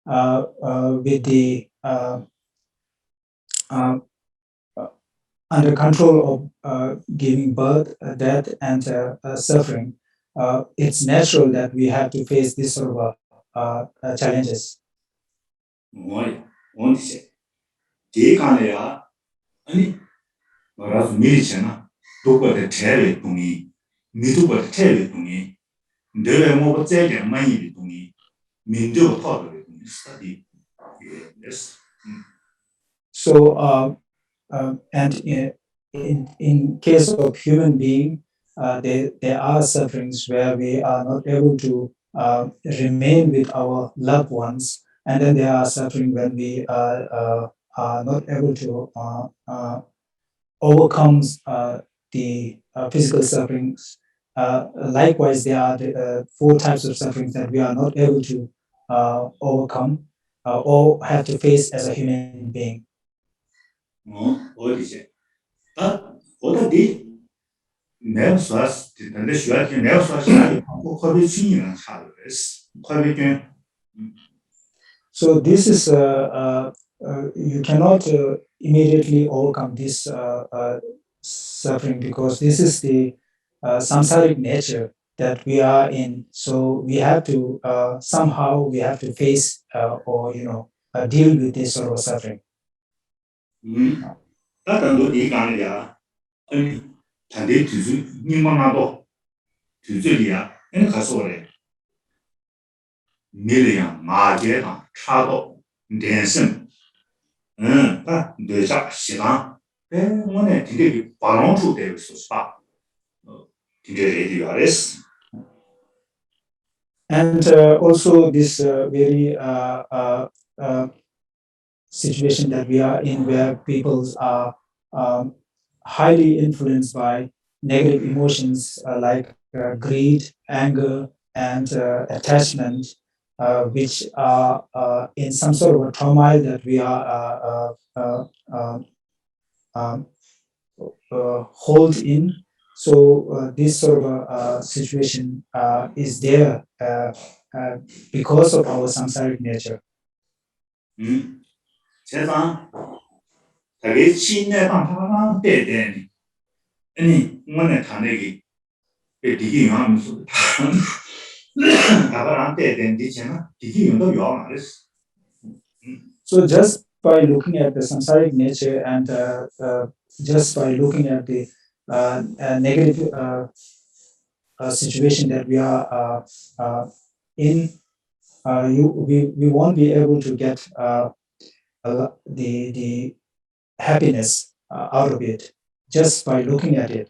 with the under control of giving birth, death, and suffering, it's natural that we have to face this sort of challenges. So, and in case of human being, there are sufferings where we are not able to remain with our loved ones, and then there are suffering when we are not able to overcome the physical sufferings. Likewise, there are the 4 types of sufferings that we are not able to overcome or have to face as a human being. So this is you cannot immediately overcome this suffering, because this is the samsaric nature that we are in. So we have to somehow we have to face or deal with this sort of suffering. And also this very situation that we are in, where people are highly influenced by negative emotions like greed, anger, and attachment, which are in some sort of a turmoil that we are hold in. So this sort of a situation is there because of our samsaric nature. So just by looking at the samsaric nature and just by looking at the negative situation that we are in, we won't be able to get the happiness out of it just by looking at it.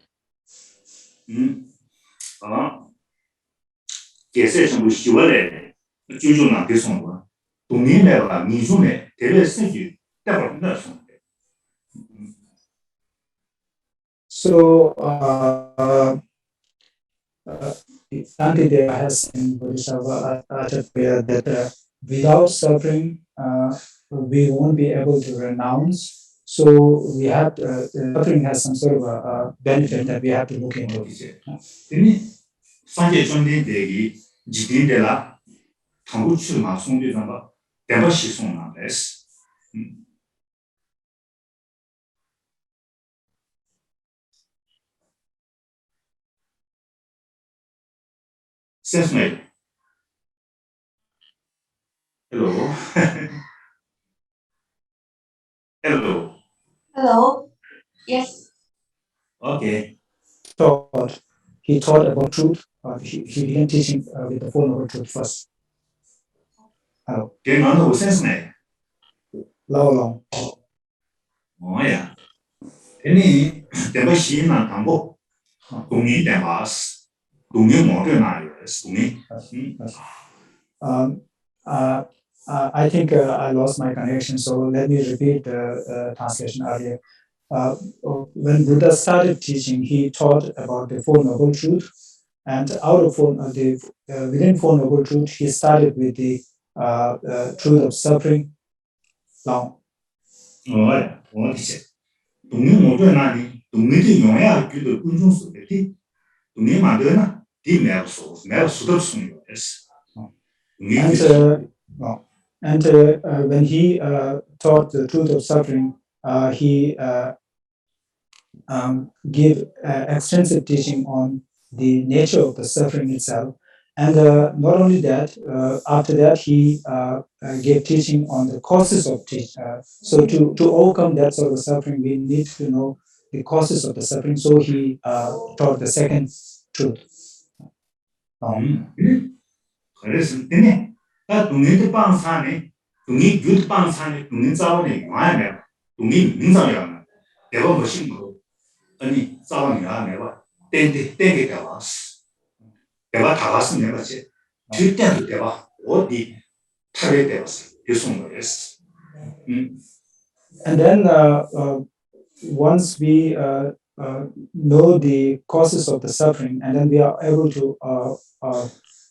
So Gandhi has in Bodhisattva Acharya that without suffering, we won't be able to renounce. So we have suffering has some sort of a benefit that we have to look into. Hello. Hello. Hello. Yes. Okay. He taught about truth. He began teaching with the Four Noble Truth first. Hello. Long. Oh yeah. Any Dhamma shi na tambo. Dungi Dhammas. Dungi modu na yes. Dungi. I think I lost my connection, so let me repeat the translation earlier. When Buddha started teaching, he taught about the Four Noble Truths, and out of within Four Noble Truths, he started with the truth of suffering. Long. Oh yeah. What is it? Dungi modu na ni. Dungi di yongya gyudo kunjung suketi. Dungi modu na di meru sudab sung yes. And when he taught the truth of suffering, he give extensive teaching on the nature of the suffering itself. And not only that, after that, he gave teaching on the causes of so to overcome that sort of suffering, we need to know the causes of the suffering. So he taught the second truth. 그래서 되네. 나 동의도 빵사네. 동의 규도 빵사네. 동의 자원에 와야매. 동의 능상이야. 내가 무슨 거 아니 자원이야 내가 땡게 가봤어. 내가 다 갔어 내가 지. 그때도 내가 어디 타게 되었어. 예수는 거였어. And then once we know the causes of the suffering, and then we are able to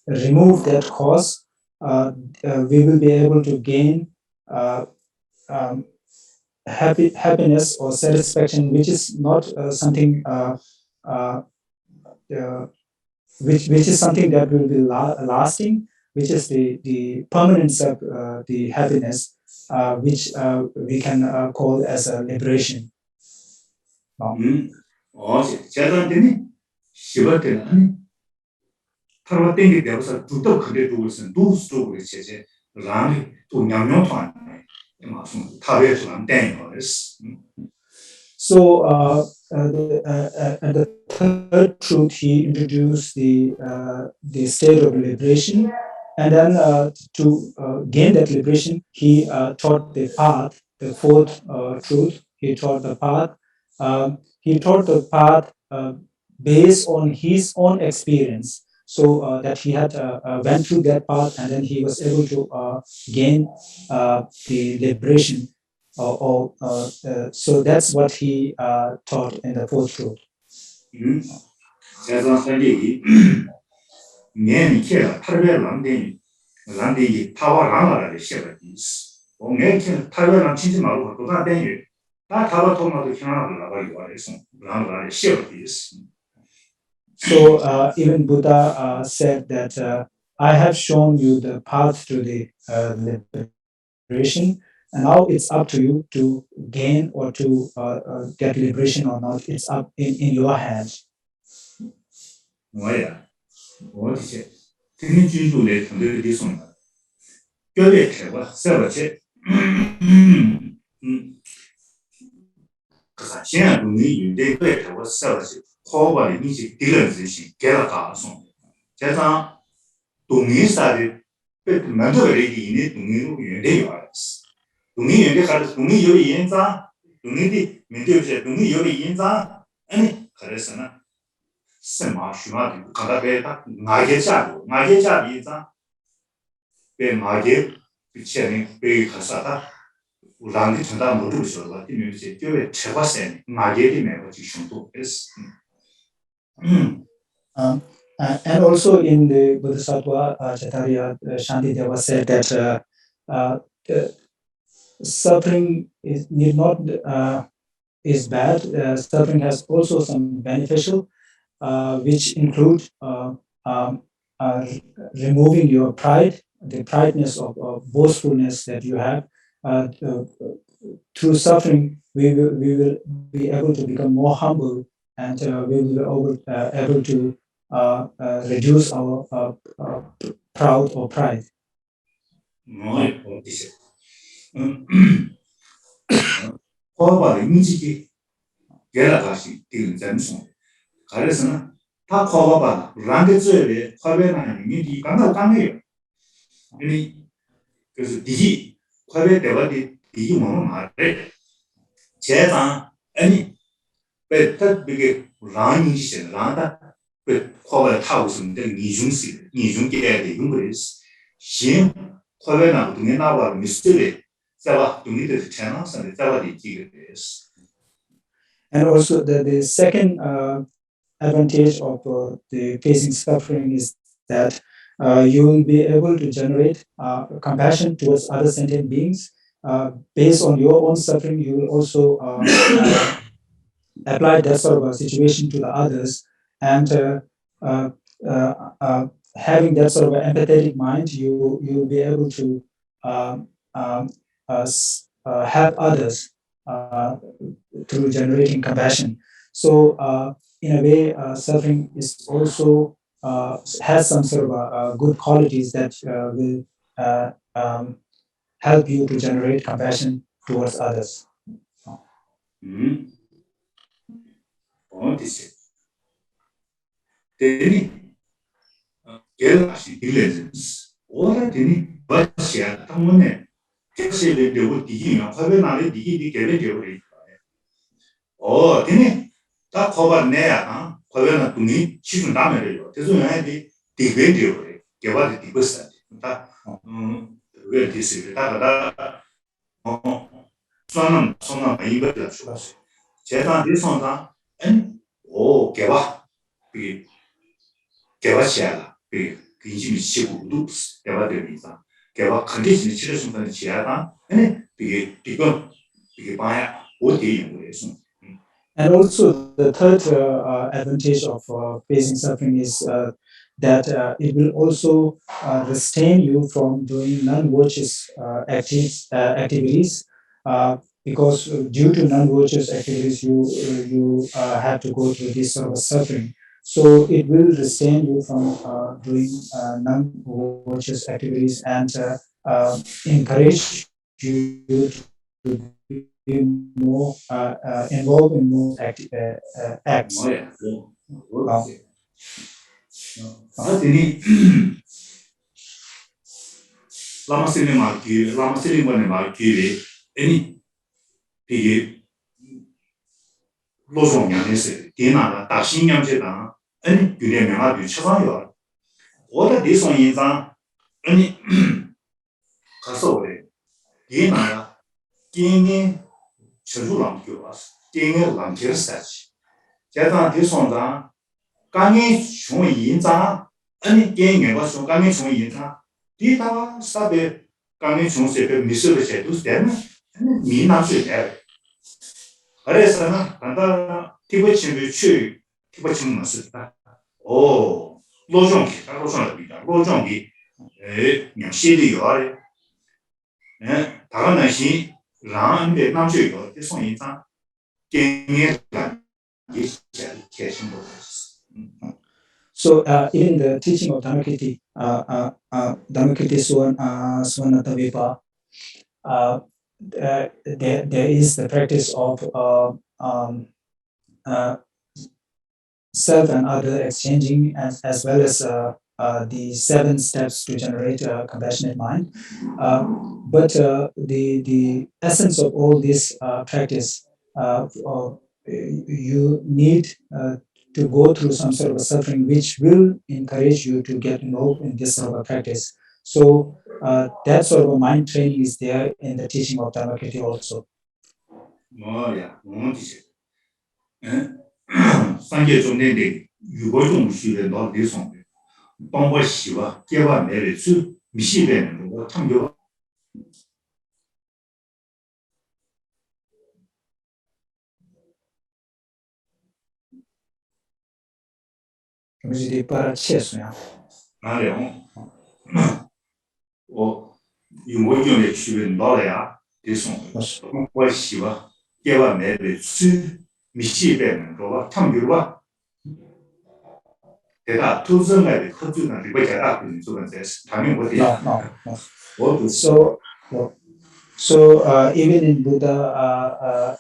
remove that cause, we will be able to gain happiness or satisfaction, which is not something which is something that will be lasting, which is the permanence of the happiness, which we can call as a liberation. 제가 되니 시발 때는 타로 땡기 되어서 두도 그래 두고 있어 두스도 그래 제제 라미 또 냠냠한 무슨 타베에서 안 땡이요. So the third truth, he introduced the state of liberation, and then to gain that liberation, he taught the path. The fourth truth, he taught the path. He taught the path based on his own experience, so that he had went through that path, and then he was able to gain the liberation. So that's what he taught in the fourth truth. 제가 살기 내는 키가 탈배를 란데 타와 랑아를 시작했지. 내는 탈배를 치지 말고 그다 되니 다 타와 통하도 희망을 나가기로 해서 랑아를 시작했지. So even Buddha said that I have shown you the path to the liberation, and now it's up to you to gain or to get liberation or not. It's up in your hands. 뭐야? 어디지? 등이 주주의 등들이 있습니다. 교회 대화 세워지. 그래서现在你有的对대화 세워지. 코바리 미지 딜런지 개라 가서. 제가 동의사를 만들어내기 이내 동의로 연대요. 동의 연대 가서 동의 요리 인자 동의디 면대요제 동의 요리 인자 아니 그래서나什么需要的kada be ta ngaje cha bi za be ngaje bi chen be khasa ta ulang de chanda mo du sho ba ti mi che tyo be che ba sen ngaje di me ba ji shun tu es. And also in the Bodhisattva Chaitanya Shantideva said that suffering is bad. Suffering has also some beneficial, which include removing your pride, the prideness of boastfulness that you have. Through suffering, we will be able to become more humble, and we will be able to reduce our proud or pride. 인지기 게라가시 되는 점수. 그래서는 다 커버봐. 란데즈에 커버하는 게 간다 강해요. 그래서 디지 커버 대화디 디지 뭐 말해. 제가 아니 베터 비게 란이시 란다 그 커버 타고 있는데 니중계에 되는 거였어. 신 커버나 동네 나와 미스터리 자와 동네들 채널선에 자와디 지게 됐어. And also the second advantage of the facing suffering is that you will be able to generate compassion towards other sentient beings. Based on your own suffering, you will also apply that sort of a situation to the others. And having that sort of an empathetic mind, you will be able to help others through generating compassion. So in a way, suffering is also has some sort of good qualities that will help you to generate compassion towards others. ora teni basya tamone kese le devo digi na khabe na le digi di kele devo ri o teni ta khoba ne ya ha khabe na tuni chizun da me le yo tezo ya di digbe devo ri geba di digbosa ta we di se ta da sonam mai ba da shu che ta di son ta en o geba bi geba sia bi 인심이 시고도 대화 되면서 개와 컨디션이 치료 순간에 지하다 아니 이게 봐야 어디에 있는 거예요. And also the third advantage of facing suffering is that it will also restrain you from doing non-virtuous activities because due to non-virtuous activities you have to go through this sort of suffering. So it will restrain you from doing non-virtuous activities and encourage you to be more involved in more acts. Lama Silima Marki, any piggy Lozong Yanis, Dina, Dashin Yamjeta, any Gudemia, Chavayo. What are this one is any Casore, Dina, Dini, Chajulam Curas, Dini Lankir Satch. Jeta this one, Gani Shun Yinza, any gang was so Gani Shun Yinza. Dita sabe 강의 중세에 미술을 제도 때는 미나주에 돼. 그래서는 간다 티베트에 去 티베트 문화스다. 오, 로종기, 로종입니다. 로종기 명시의 요아래. 다른 것이 랑 남주의 거 대송인상 경례란 이제 계신도 So in the teaching of Dhammakirti, Dhammakirti Suvarņadvīpa, there is the practice of self and other exchanging, as well as the 7 steps to generate a compassionate mind. But the essence of all this practice, you need to go through some sort of a suffering which will encourage you to get involved in this sort of a practice. So that sort of a mind training is there in the teaching of Dhammakirti also. Oh yeah, Sanjay Jomnende, you go to Mushi, not this one. Bamba Shiva, Keva Mary, Michigan, or Tango. Di paracesso, o yu mo yu le chu no le ya de son wo xi wa ge wa me le su mi xi be ne ro ba tam yu ba de da tu zhen lai de ke zu na li bai jia da ni zu ben zhe ta min wo de wo So even in Buddha,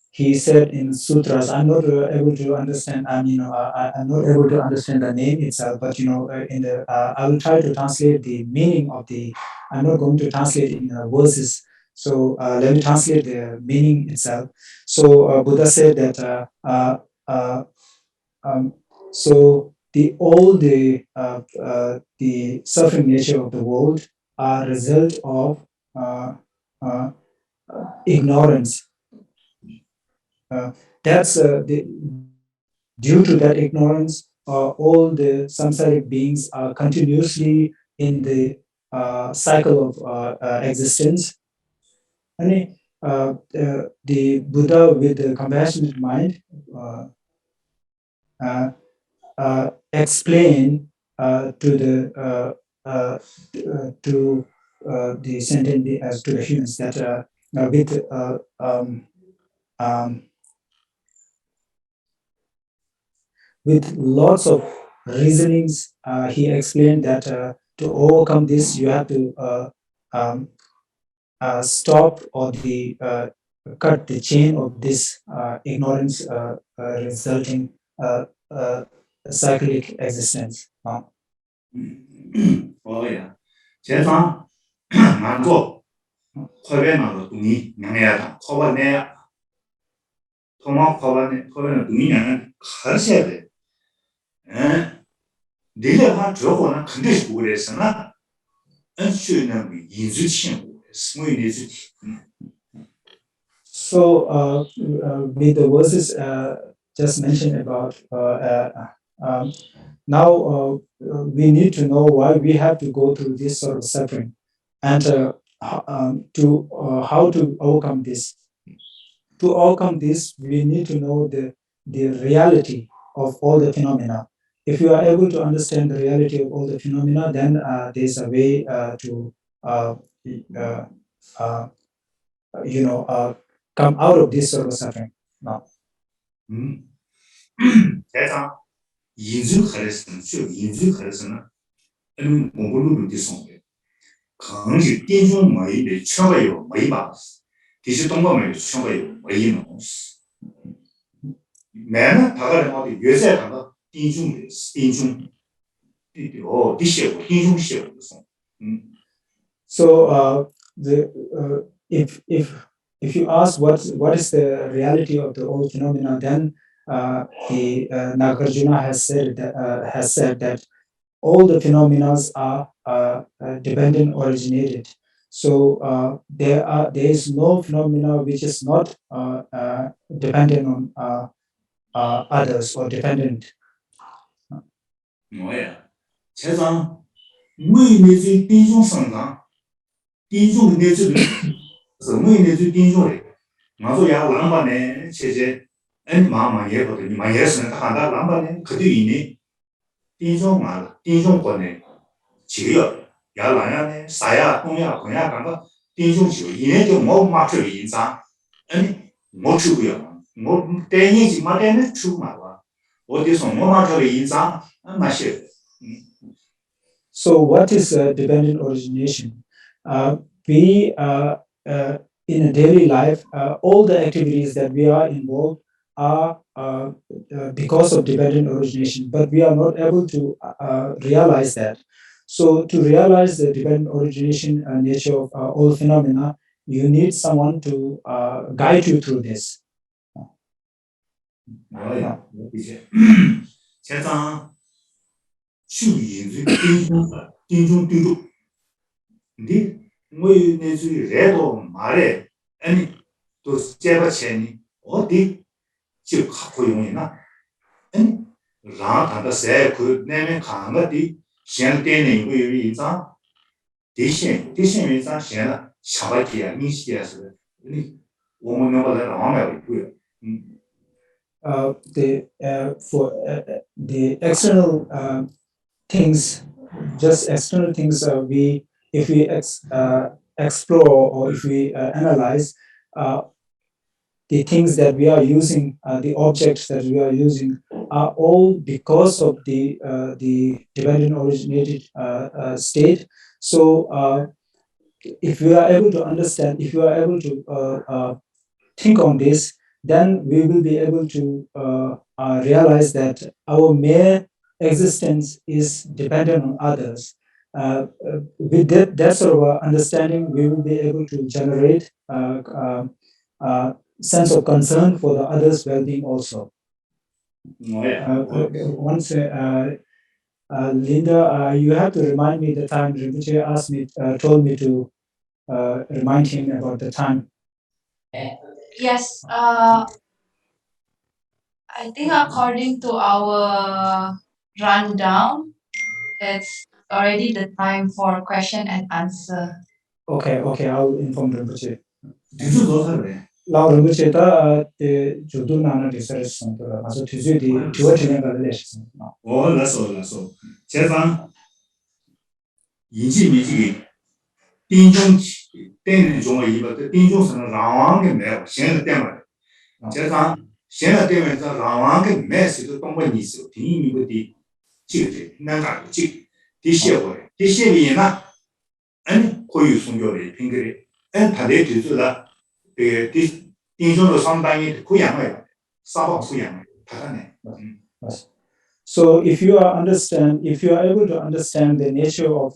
he said in sutras, I'm not able to understand. I'm not able to understand the name itself, but I will try to translate the meaning of the. I'm not going to translate in verses. So let me translate the meaning itself. So Buddha said that so the suffering nature of the world are result of ignorance. Due to that ignorance, all the samsaric beings are continuously in the cycle of existence. And the Buddha, with the compassionate mind, explain to the sentient, to the humans, that with with lots of reasonings, he explained that to overcome this, you have to stop or cut the chain of this ignorance resulting cyclic existence. 哦呀，这张难做，快别那个东西娘呀的，快把那，他妈快把那东西娘可些的，你来看之后呢，肯定是不会是那，所以呢，饮食情况，所以呢是。So with the verses just mentioned about now we need to know why we have to go through this sort of suffering and how to overcome this. To overcome this, we need to know the reality of all the phenomena. If you are able to understand the reality of all the phenomena, then there's a way to come out of this sort of suffering. Now. 这张饮食开始就饮食开始呢，我不录的送的，可能是点中没的全部有没把，其实东北没全部有没东西。맨날 다가를 어디 요새 다가 띵중 띵중 시험 So if you ask what is the reality of the whole phenomena, then the Nagarjuna has said that all the phenomena are dependent originated. So there is no phenomena which is not dependent on others or dependent. 뭐야? 세상 의 내주 띵중 성장, 띵중 내주를 의 내주 띵중에 나도 야 람바네 체제 엔 마마 예거든 마 예스는 한다 람바네 그도 이니 띵중 말 띵중 권에 지요 야 라야네 사야 동야 권야 간거 띵중 지요 이내 좀뭐 맞춰 인상 아니 못 주고요 뭐 대니지 마대는 주고 말와 어디서 뭐 맞춰 인상 마셔. So what is dependent origination? We in a daily life, all the activities that we are involved are because of dependent origination, but we are not able to realize that. So to realize the dependent origination nature of all phenomena, you need someone to guide you through this. 근데 뭐 내주의 레도 말에 아니 또 제바체니 어디 즉 갖고 용이나 아니 라다다 세그 내면 강가디 현대는 이거 이상 대신 이상 현나 샤바티야 미시야서 아니 오면은 거를 마음에 있고요. The external things, just external things, if we explore or if we analyze the things that we are using, the objects that we are using, are all because of the dependent originated state. So if we are able to understand, if you are able to think on this, then we will be able to realize that our mere existence is dependent on others. With that sort of understanding, we will be able to generate sense of concern for the others' well-being also. Once, Linda, you have to remind me the time. Rinpoche told me to remind him about the time. Yes, I think according to our rundown, it's already the time for question and answer. Okay, I'll inform Rinpoche. Lao Rinpoche ta judu nana research center aso tuju di tuwa chine ga le shi. Oh, laso. 제방 인지미지 띵중 땡는 종의 이거 띵중선은 라왕게 매고 신의 때문에 这样现在对面这老王跟没事都东北你手，第一名的这个那个这这些话，这些人呢，可以送掉的，平个的，他的就是了，弟兄的上单也不一样的，沙包不一样的，他呢，So if you are able to understand the nature of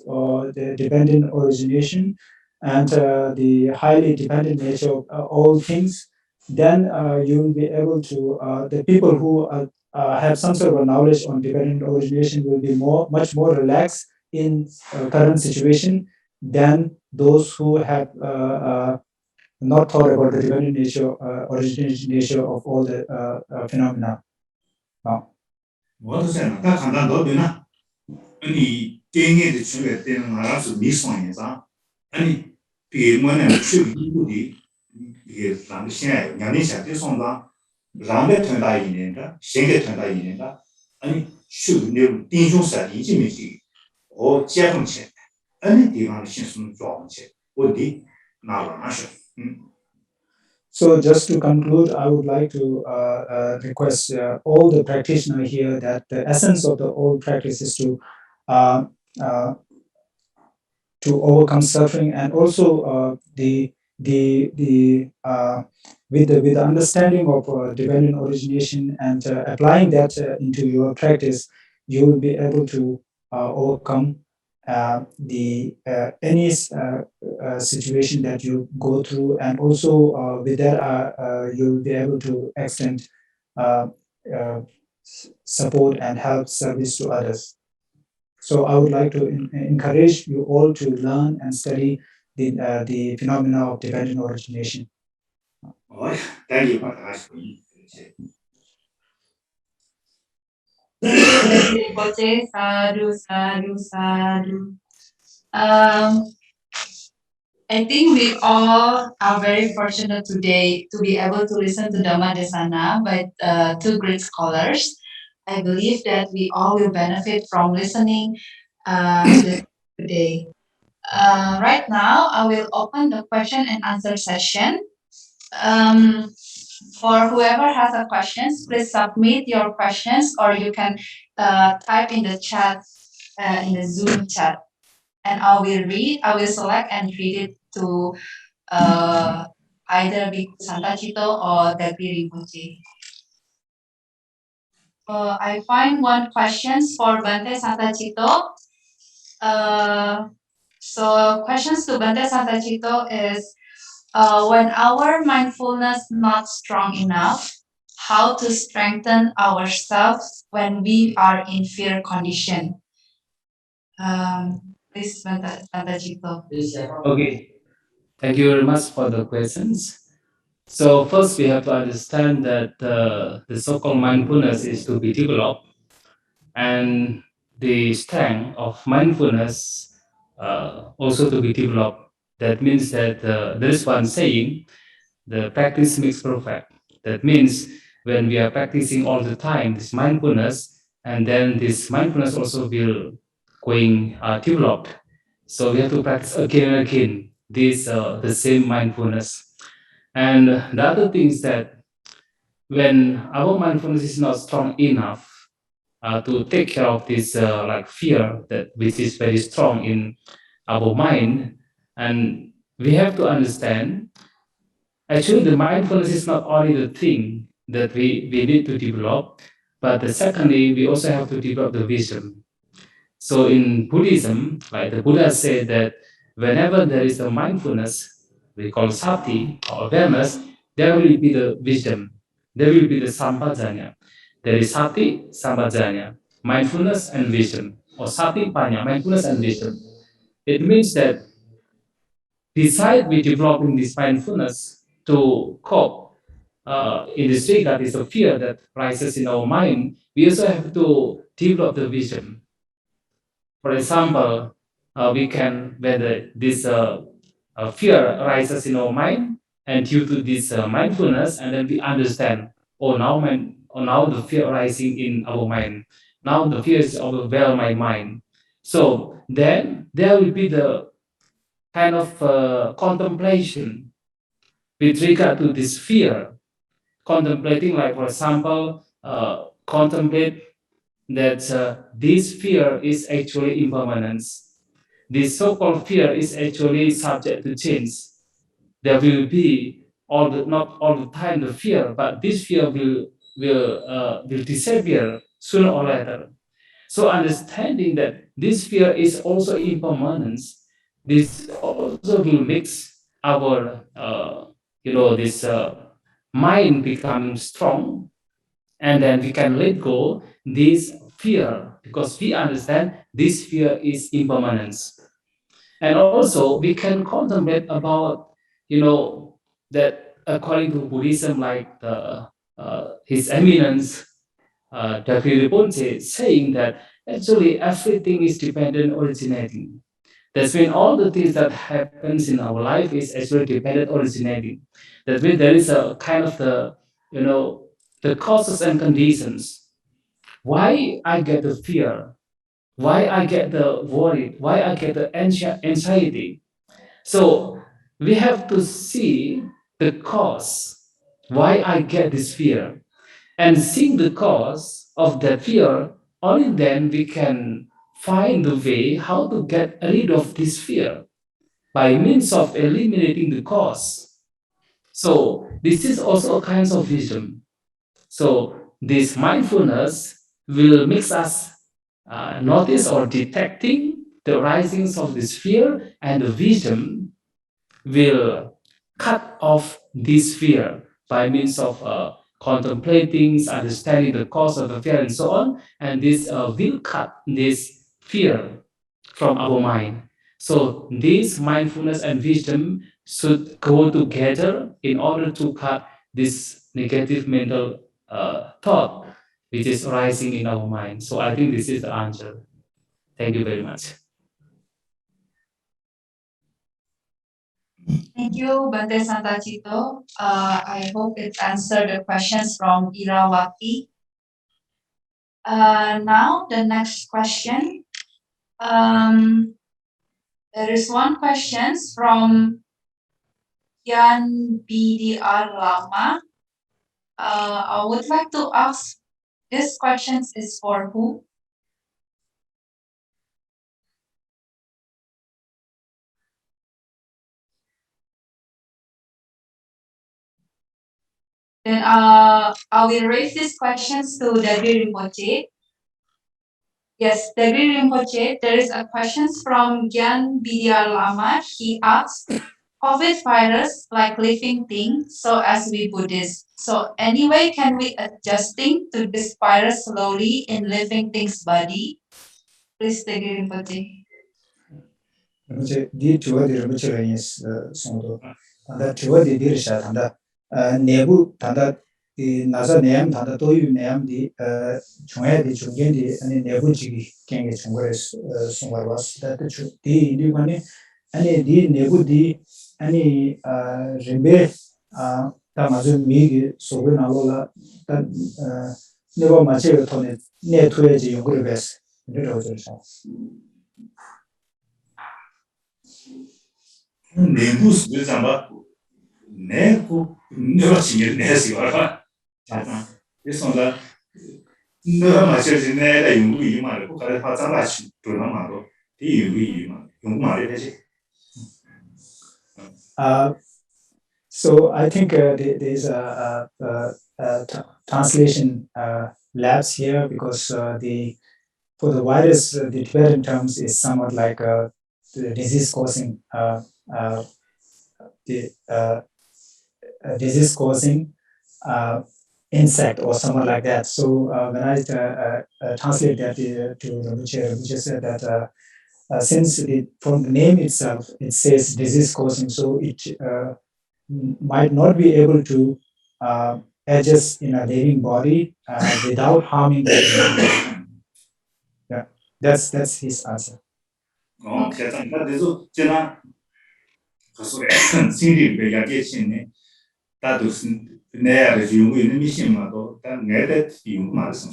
the dependent origination and the highly dependent nature of all things, then you will be able to the people who have some sort of a knowledge on dependent origination will be much more relaxed in current situation than those who have not thought about the dependent nature, origination nature of all the phenomena. 我是这样，他看到那边呢，你电影的出来，电影那是没上映上，别么呢？手机部的，也让个现在两年前的上上，让个团大一年的，现在团大一年的，手那弟兄设立这么些，我解放起来，地方的先生抓起来，我的拿完事，So just to conclude, I would like to request all the practitioners here that the essence of the whole practice is to overcome suffering, and also with the understanding of dependent origination and applying that into your practice, you will be able to overcome any situation that you go through, and also with that you will be able to extend support and help service to others. So I would like to encourage you all to learn and study the phenomena of dependent origination. Thank you for asking. Sadhu. I think we all are very fortunate today to be able to listen to Dhamma Desana by two great scholars. I believe that we all will benefit from listening today. Right now, I will open the question and answer session. For whoever has a questions, please submit your questions, or you can type in the chat, in the Zoom chat, and I will select and read it to either Bhikkhu Santacito or Dagri Rinpoche. I find one question for Bante Santacito. So questions to Bante Santacito is, when our mindfulness not strong enough, how to strengthen ourselves when we are in fear condition? Please, Bante Santacito. Okay, thank you very much for the questions. So first we have to understand that the so-called mindfulness is to be developed, and the strength of mindfulness also to be developed. That means that there is one saying, the practice makes perfect. That means when we are practicing all the time this mindfulness, and then this mindfulness also will going developed. So we have to practice again and again this the same mindfulness. And the other thing is that when our mindfulness is not strong enough to take care of this like fear that which is very strong in our mind, and we have to understand actually the mindfulness is not only the thing that we need to develop, but secondly we also have to develop the wisdom. So in Buddhism, like the Buddha said that whenever there is a mindfulness, we call sati or awareness, there will be the wisdom, there will be the sampajanya. There is sati, sampajanya, mindfulness and wisdom, or sati, panya, mindfulness and wisdom. It means that besides we developing this mindfulness to cope in this regard is a fear that rises in our mind, we also have to develop the wisdom. For example, we can, when this fear rises in our mind, and due to this mindfulness, and then we understand, now the fear rising in our mind. Now the fear is overwhelmed my mind. So then there will be the kind of contemplation with regard to this fear, contemplating, like for example, contemplate that this fear is actually impermanence. This so-called fear is actually subject to change. There will be not all the time the fear, but this fear will disappear sooner or later. So understanding that this fear is also impermanence, this also will mix our this mind becoming strong, and then we can let go this fear because we understand this fear is impermanence. And also we can contemplate about that according to Buddhism, like his eminence Dhamma Rinpoche saying that actually everything is dependent originating. That means all the things that happens in our life is actually dependent originating. That means there is a kind of the causes and conditions. Why I get the fear? Why I get the worry? Why I get the anxiety? So we have to see the cause. Why I get this fear? And seeing the cause of that fear, only then we can find the way how to get rid of this fear by means of eliminating the cause. So this is also a kind of wisdom. So this mindfulness will make us notice or detecting the risings of this fear, and the wisdom will cut off this fear by means of contemplating, understanding the cause of the fear, and so on. And this will cut this fear from our mind. So this mindfulness and wisdom should go together in order to cut this negative mental thought which is rising in our mind. So I think this is the answer. Thank you very much. Thank you, Bante Santacito. I hope it answered the questions from Irawati. Now the next question. There is one question from Yan BDR Lama. I would like to ask, this question is for who? Then I will raise these questions to Dagri Rinpoche. Yes, Dagri Rinpoche, there is a question from Gyan Bidya Lama. He asks, COVID virus like living thing, so as we Buddhists. So anyway, can we adjusting to this virus slowly in living things body? Please, Dagri Rinpoche. 이제 네 주어들을 붙여라니 송도 단다 주어들이 들으셔 단다 내부 단다 이 나사 내암 단다 도유 내암디 중앙에 중견디 아니 내부직이 경계 중거에 송과 왔다 디 인디관에 아니 디 내부디 아니 림베 다 맞은 미기 소변 나올라 다 내가 맞을 통에 네트워크 연구를 했어 이러죠. 내부 수준자마 내부 내가 신경 내서 알아. 자, 그래서 내가 마셔지 내가 연구 이 말고 가서 파자라 주는 말로 이 연구 이 말. 연구 말이 되지. So I think there's a translation lapse here because for the virus the Tibetan terms is somewhat like the disease causing disease causing insect or something like that. So when I translate that to Rinpoche said that since from the name itself it says disease causing, so it might not be able to adjust in a living body without harming the living body. Yeah, that's his answer. 괜찮다. 그래서 제가 그소리 신리를 얘기했는데 다도 내가 연구 있는 미신마도 다 내대 연구 말씀.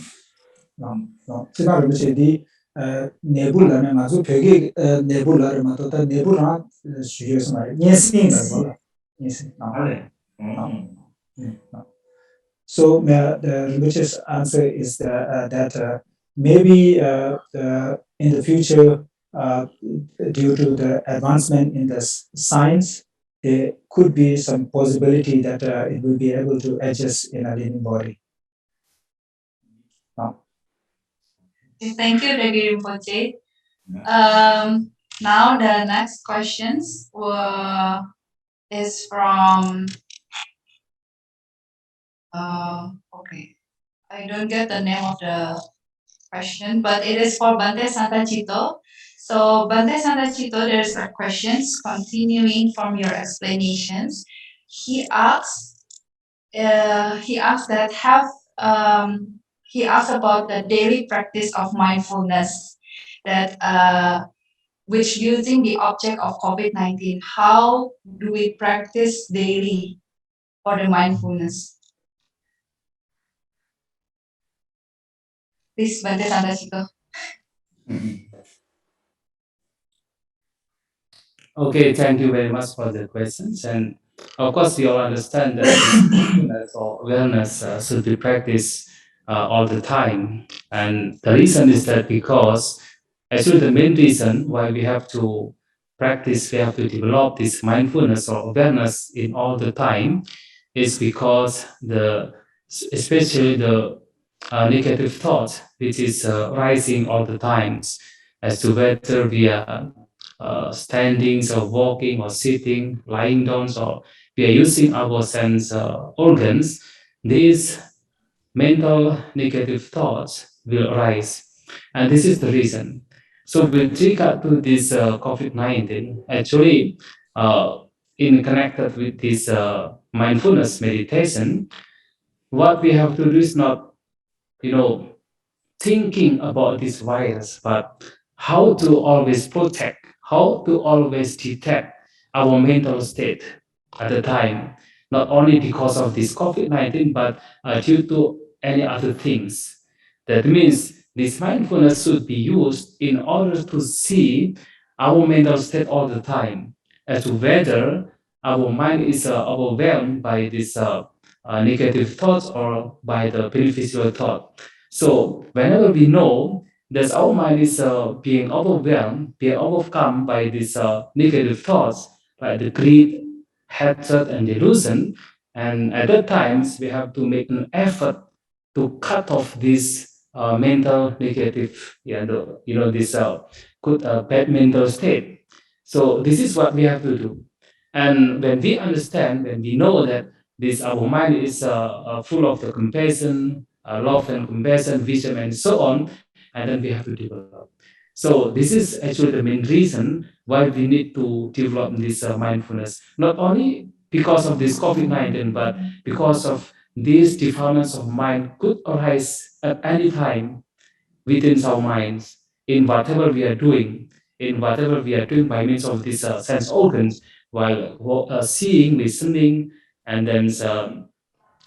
제가 그러면서디 내부라는 아주 벽에 내부라면도 다 내부라 수요에서 말이야. 예스인가 몰라. 예스. 알래. So the religious answer is that maybe in the future, due to the advancement in the science, there could be some possibility that it will be able to adjust in a living body. Thank you, Dagi Rinpoche. Now the next questions is from okay, I don't get the name of the question, but it is for Bante Santachito. So Bante Santachito, there's a questions continuing from your explanations. He asks that he asked about the daily practice of mindfulness that which using the object of COVID-19. How do we practice daily for the mindfulness? Please, Bante Santachito. Okay, thank you very much for the questions. And of course, we all understand that mindfulness or awareness should be practiced all the time. And the reason is that because actually the main reason why we have to practice, we have to develop this mindfulness or awareness in all the time is because especially the negative thought which is rising all the times as to whether we are standing or walking or sitting, lying down, or we are using our sense organs, these mental negative thoughts will arise. And this is the reason. So with regard to this COVID-19, actually in connected with this mindfulness meditation, what we have to do is not, thinking about this virus, but how to always protect, how to always detect our mental state at the time, not only because of this COVID-19, but due to any other things. That means this mindfulness should be used in order to see our mental state all the time, as to whether our mind is overwhelmed by this negative thoughts or by the beneficial thought. So whenever we know that our mind is being overwhelmed, being overcome by these negative thoughts, like the greed, hatred, and delusion, and at that times we have to make an effort to cut off this mental negative, this good bad mental state. So this is what we have to do. And when we understand, when we know that this our mind is full of the compassion, love and compassion, vision, and so on, and then we have to develop. So this is actually the main reason why we need to develop this mindfulness, not only because of this COVID-19, but because of these defilements of mind could arise at any time within our minds in whatever we are doing, by means of these sense organs, while seeing, listening, and then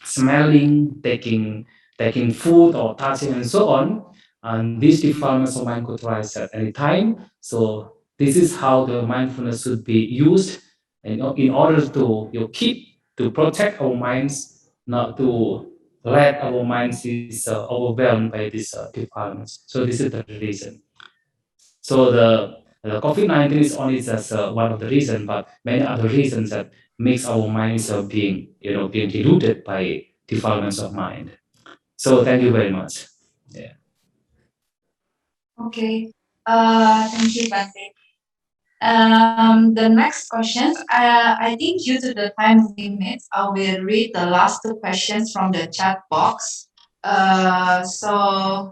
smelling, taking food or touching and so on. And these defilements of mind could rise at any time. So this is how the mindfulness should be used in order to to protect our minds, not to let our minds is overwhelmed by these defilements. So this is the reason. So the COVID-19 is only just one of the reasons, but many other reasons that makes our minds being deluded by defilements of mind. So thank you very much. Yeah. Okay. Thank you, Bante. The next questions, I think due to the time limit, I will read the last two questions from the chat box. The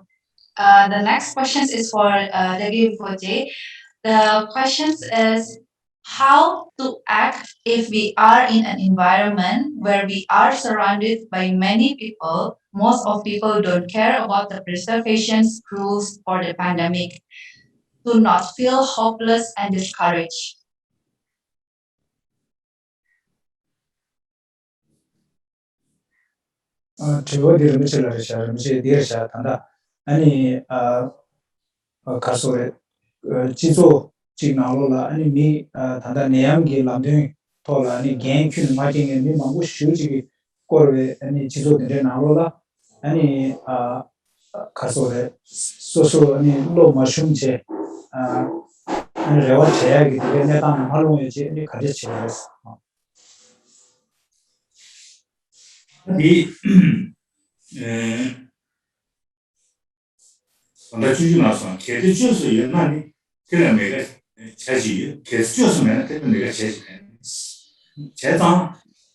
next questions is for Dagi Rinpoche. The questions is how to act if we are in an environment where we are surrounded by many people. Most of people don't care about the preservation rules for the pandemic. Do not feel hopeless and discouraged. Chivodi Michel Dirsha Tanda, any Kasore, Chizo, Chignalola, any me, Tanda Niamgi, Lamding, Tola, any gang, fighting, and me, Mamu Shuji, korwe ani jizo de narola ani kasore soso ani lo mashumche ani rewa cheyagi de netan malungye je ani khade cheyas 이 onda 주주 나서 계속 주서 연만이 그냥 내가 자지 계속 주서면 그냥 내가 제시 제장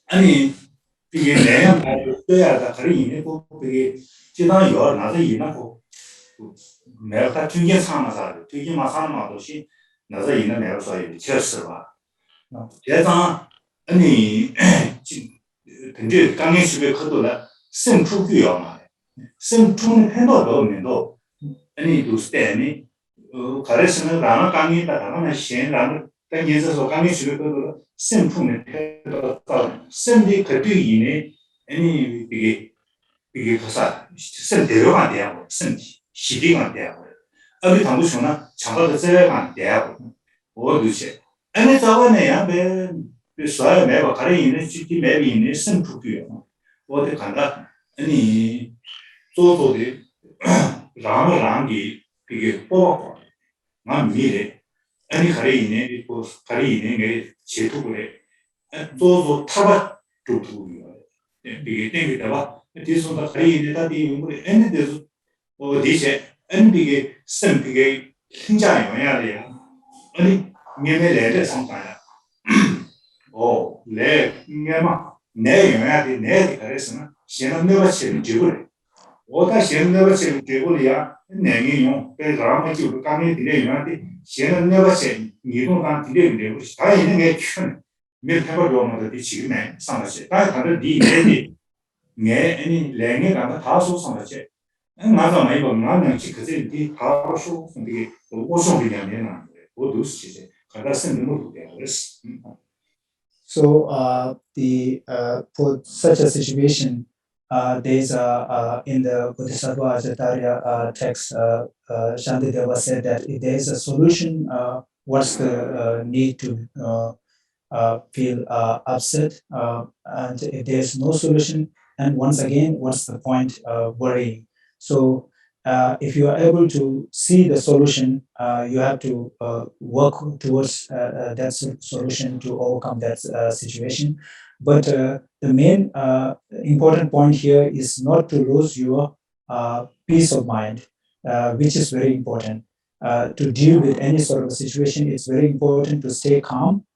아니 이게 내가 봐야 그래 고 그게 지난 요 나도 이나고 내가 중계 상마사 되게 마사는 마도시 나도 이나 내가 소리 쳤어 봐 제장 아니 근데 강의 집에 커도라 생축이요 말 생축은 해도 넣으면도 아니 도스테니 가르치는 라마 강의 따라가면 신라는 당에서 강의 집에 커도라 생축은 해도 생디 그 뒤에 아니 이게 가사 생대로가 돼요 생디 시비가 돼요 어디 당도 전화 장가도 세가 돼요 어디세 아니 저번에야所有매가 가려 있는 시티 맵이 있는 생축이요. 어디 간다. 아니 조조의 라마랑이 그게 뽑아. 난 미래. 아니 가려 있는 그 가려 있는 게 제도그래. 조조 타바 조도요. 이게 땡기다가 뒤에서 가려 있는 다디 우리 애네들도 어디세 엔비게 생비게 굉장히 영향이야. 아니 미래에 상관이야. 내 인간만 내 영향이 내 그래서는 신은 내가 제일 지구래. 오다 신은 내가 제일 지구리야. 내용이 그 사람이 지구 강에 들에 영향이 신은 내가 제일 이동간 들에 되고 다 있는 게 큰. 밀타고 요마도 지금에 상하지. 다 다들 네 아니 랭에 가면 다소 상하지. 나도 많이 보면 나는 그제 네 다소 근데 오송이냐면 모두 시제. 가다 쓰는 것도 돼요. So for such a situation, there's in the Bodhisattva Ajatarya text, Shantideva said that if there is a solution, what's the need to feel upset? And if there's no solution, and once again, what's the point worrying? So if you are able to see the solution, you have to work towards that solution to overcome that situation. But the main important point here is not to lose your peace of mind, which is very important. To deal with any sort of a situation, it's very important to stay calm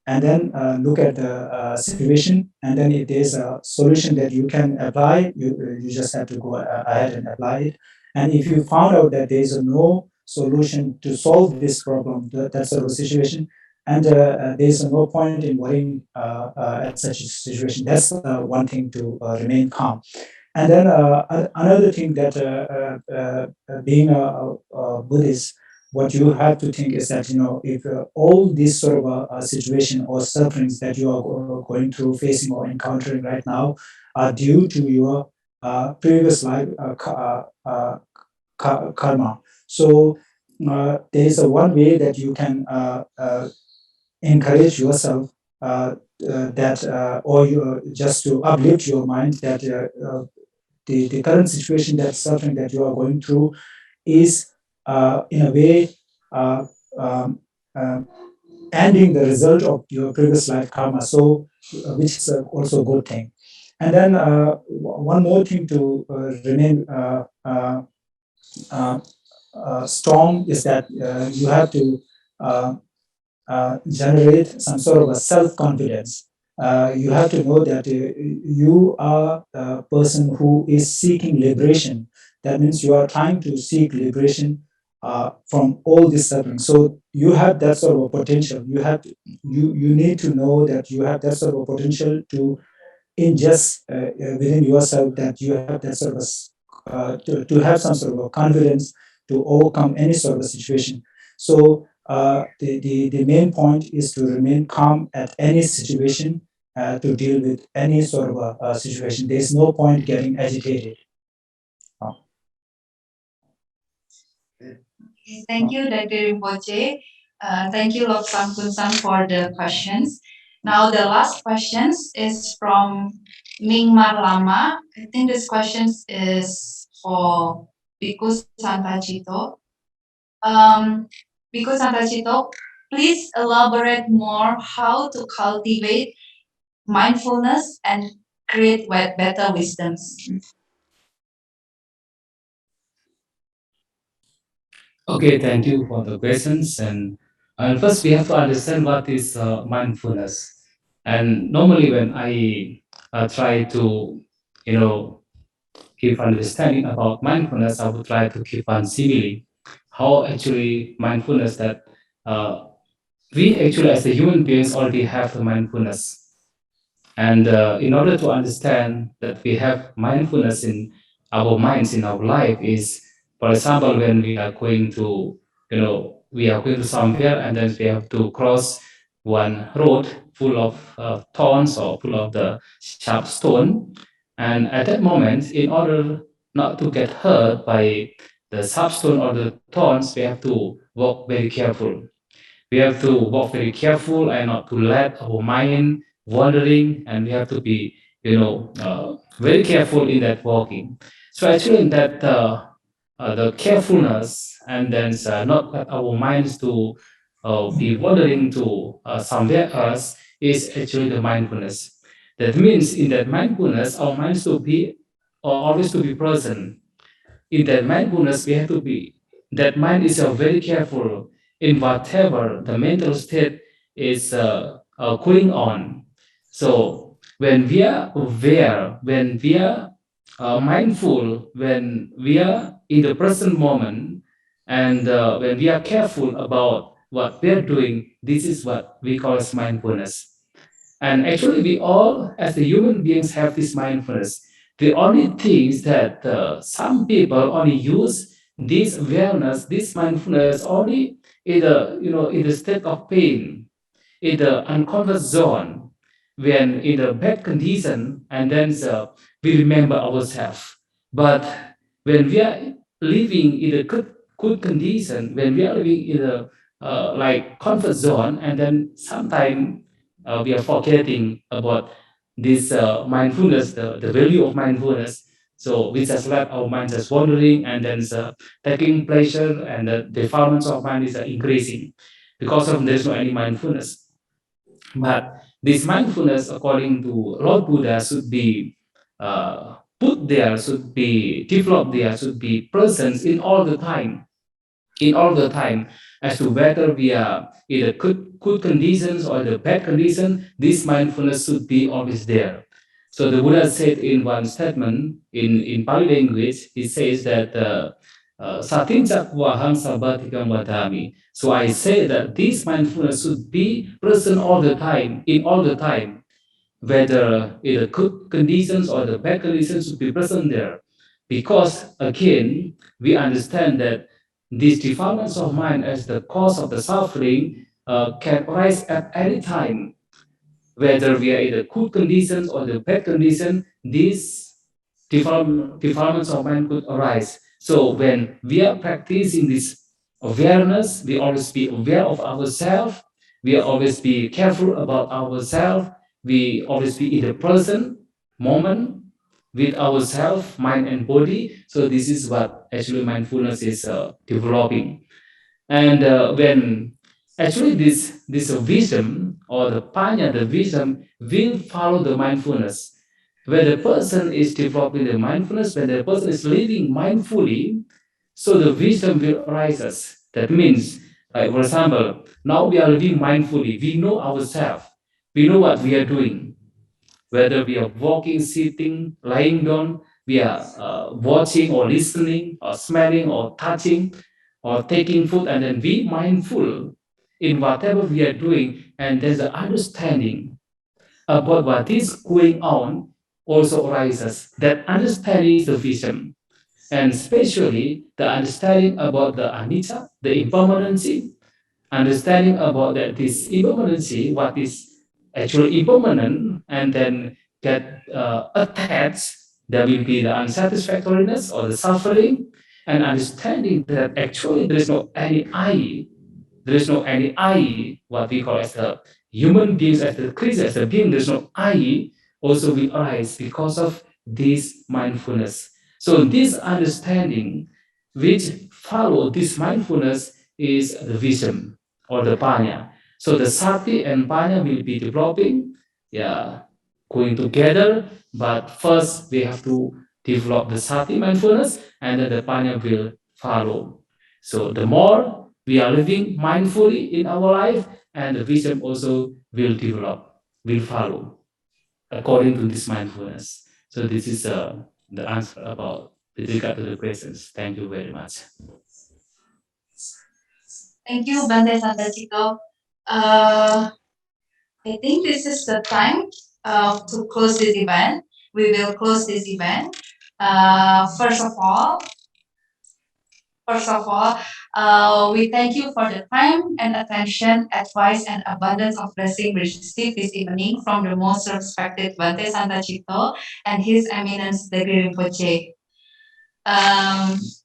and then look at the situation. And then if there's a solution that you can apply, you just have to go ahead and apply it. And if you found out that there is no solution to solve this problem, that sort of situation, and there is no point in worrying at such a situation, that's one thing to remain calm. And then another thing that being a Buddhist, what you have to think is that, if all these sort of situation or sufferings that you are going through, facing or encountering right now are due to your previous life karma. So there is a one way that you can encourage yourself that, or you just to uplift your mind that the current situation, that suffering that you are going through, is in a way ending the result of your previous life karma. So, which is also a good thing. And then one more thing to remain strong is that you have to generate some sort of a self-confidence. You have to know that you are a person who is seeking liberation. That means you are trying to seek liberation from all this suffering. So you have that sort of potential. You need to know that you have that sort of potential to ingest within yourself, that you have that sort of to have some sort of confidence to overcome any sort of situation. So the main point is to remain calm at any situation, to deal with any sort of a situation. There's no point getting agitated. Thank you, Dr. Rinpoche. Thank you, Lok Sam for the questions. Now the last questions is from Mingmar Lama, I think this question is for Bhikkhu Santacito. Bhikkhu Santacito, please elaborate more how to cultivate mindfulness and create better wisdoms. Okay, thank you for the questions. And first, we have to understand what is mindfulness. And normally, when I try to, give understanding about mindfulness, I would try to give one simile. How actually mindfulness that we actually, as the human beings, already have the mindfulness. And in order to understand that we have mindfulness in our minds, in our life, is, for example, when we are going to, we are going to somewhere and then we have to cross one road full of thorns or full of the sharp stone. And at that moment, in order not to get hurt by the sharp stone or the thorns, we have to walk very careful. We have to walk very careful and not to let our mind wandering, and we have to be, very careful in that walking. So actually, in that the carefulness, and then not let our minds to be wandering to somewhere else, is actually the mindfulness. That means in that mindfulness, our minds to be always to be present. In that mindfulness, we have to be. That mind is very careful in whatever the mental state is going on. So when we are aware, when we are mindful, when we are in the present moment, and when we are careful about what we are doing, this is what we call as mindfulness. And actually, we all, as the human beings, have this mindfulness. The only thing is that some people only use this awareness, this mindfulness, only in the state of pain, in the unconscious zone, when in the bad condition, and then we remember ourselves. But when we are living in a good condition, when we are living in a like comfort zone, and then sometimes we are forgetting about this mindfulness, the value of mindfulness. So we just let our minds just wandering, and then taking pleasure, and the defilements of mind is increasing because of there's no any mindfulness. But this mindfulness, according to Lord Buddha, should be put there, should be developed there, should be present in all the time, as to whether we are in the good conditions or the bad condition. This mindfulness should be always there. So the Buddha said in one statement in Pali language, he says that Satinchak wahang sabatikam vadami. So I say that this mindfulness should be present all the time, in all the time, whether in the good conditions or the bad conditions should be present there. Because again, we understand that these defilements of mind as the cause of the suffering can arise at any time. Whether we are in the good conditions or the bad condition, these defilements of mind could arise. So when we are practicing this awareness, we always be aware of ourselves, we always be careful about ourselves, we always be in the present moment with ourselves, mind and body. So this is what actually mindfulness is developing. And when actually this wisdom or the panya, the wisdom will follow the mindfulness. When the person is developing the mindfulness, when the person is living mindfully, so the wisdom will arise. That means, like for example, now we are living mindfully. We know ourselves. We know what we are doing. Whether we are walking, sitting, lying down, we are watching or listening or smelling or touching or taking food, and then be mindful in whatever we are doing, and there's an understanding about what is going on also arises. That understanding is the vision, and especially the understanding about the anicca, the impermanency, understanding about that this impermanency, what is actually impermanent, and then get attached, there will be the unsatisfactoriness or the suffering, and understanding that actually there is no any I, there is no any I, what we call as the human beings, as the creature, as the being, there is no I, also will arise because of this mindfulness. So this understanding which follow this mindfulness is the wisdom or the panya. So the sati and panya will be developing, going together. But first we have to develop the sati mindfulness, and then the panya will follow. So the more we are living mindfully in our life, and the wisdom also will develop, will follow according to this mindfulness. So this is the answer about with regard to the questions. Thank you very much. Thank you, Bante Santachito. I think this is the time to close this event. We will close this event. First of all, we thank you for the time and attention, advice, and abundance of blessing received this evening from the most respected Bante Santachito and His Eminence the Great Rinpoche.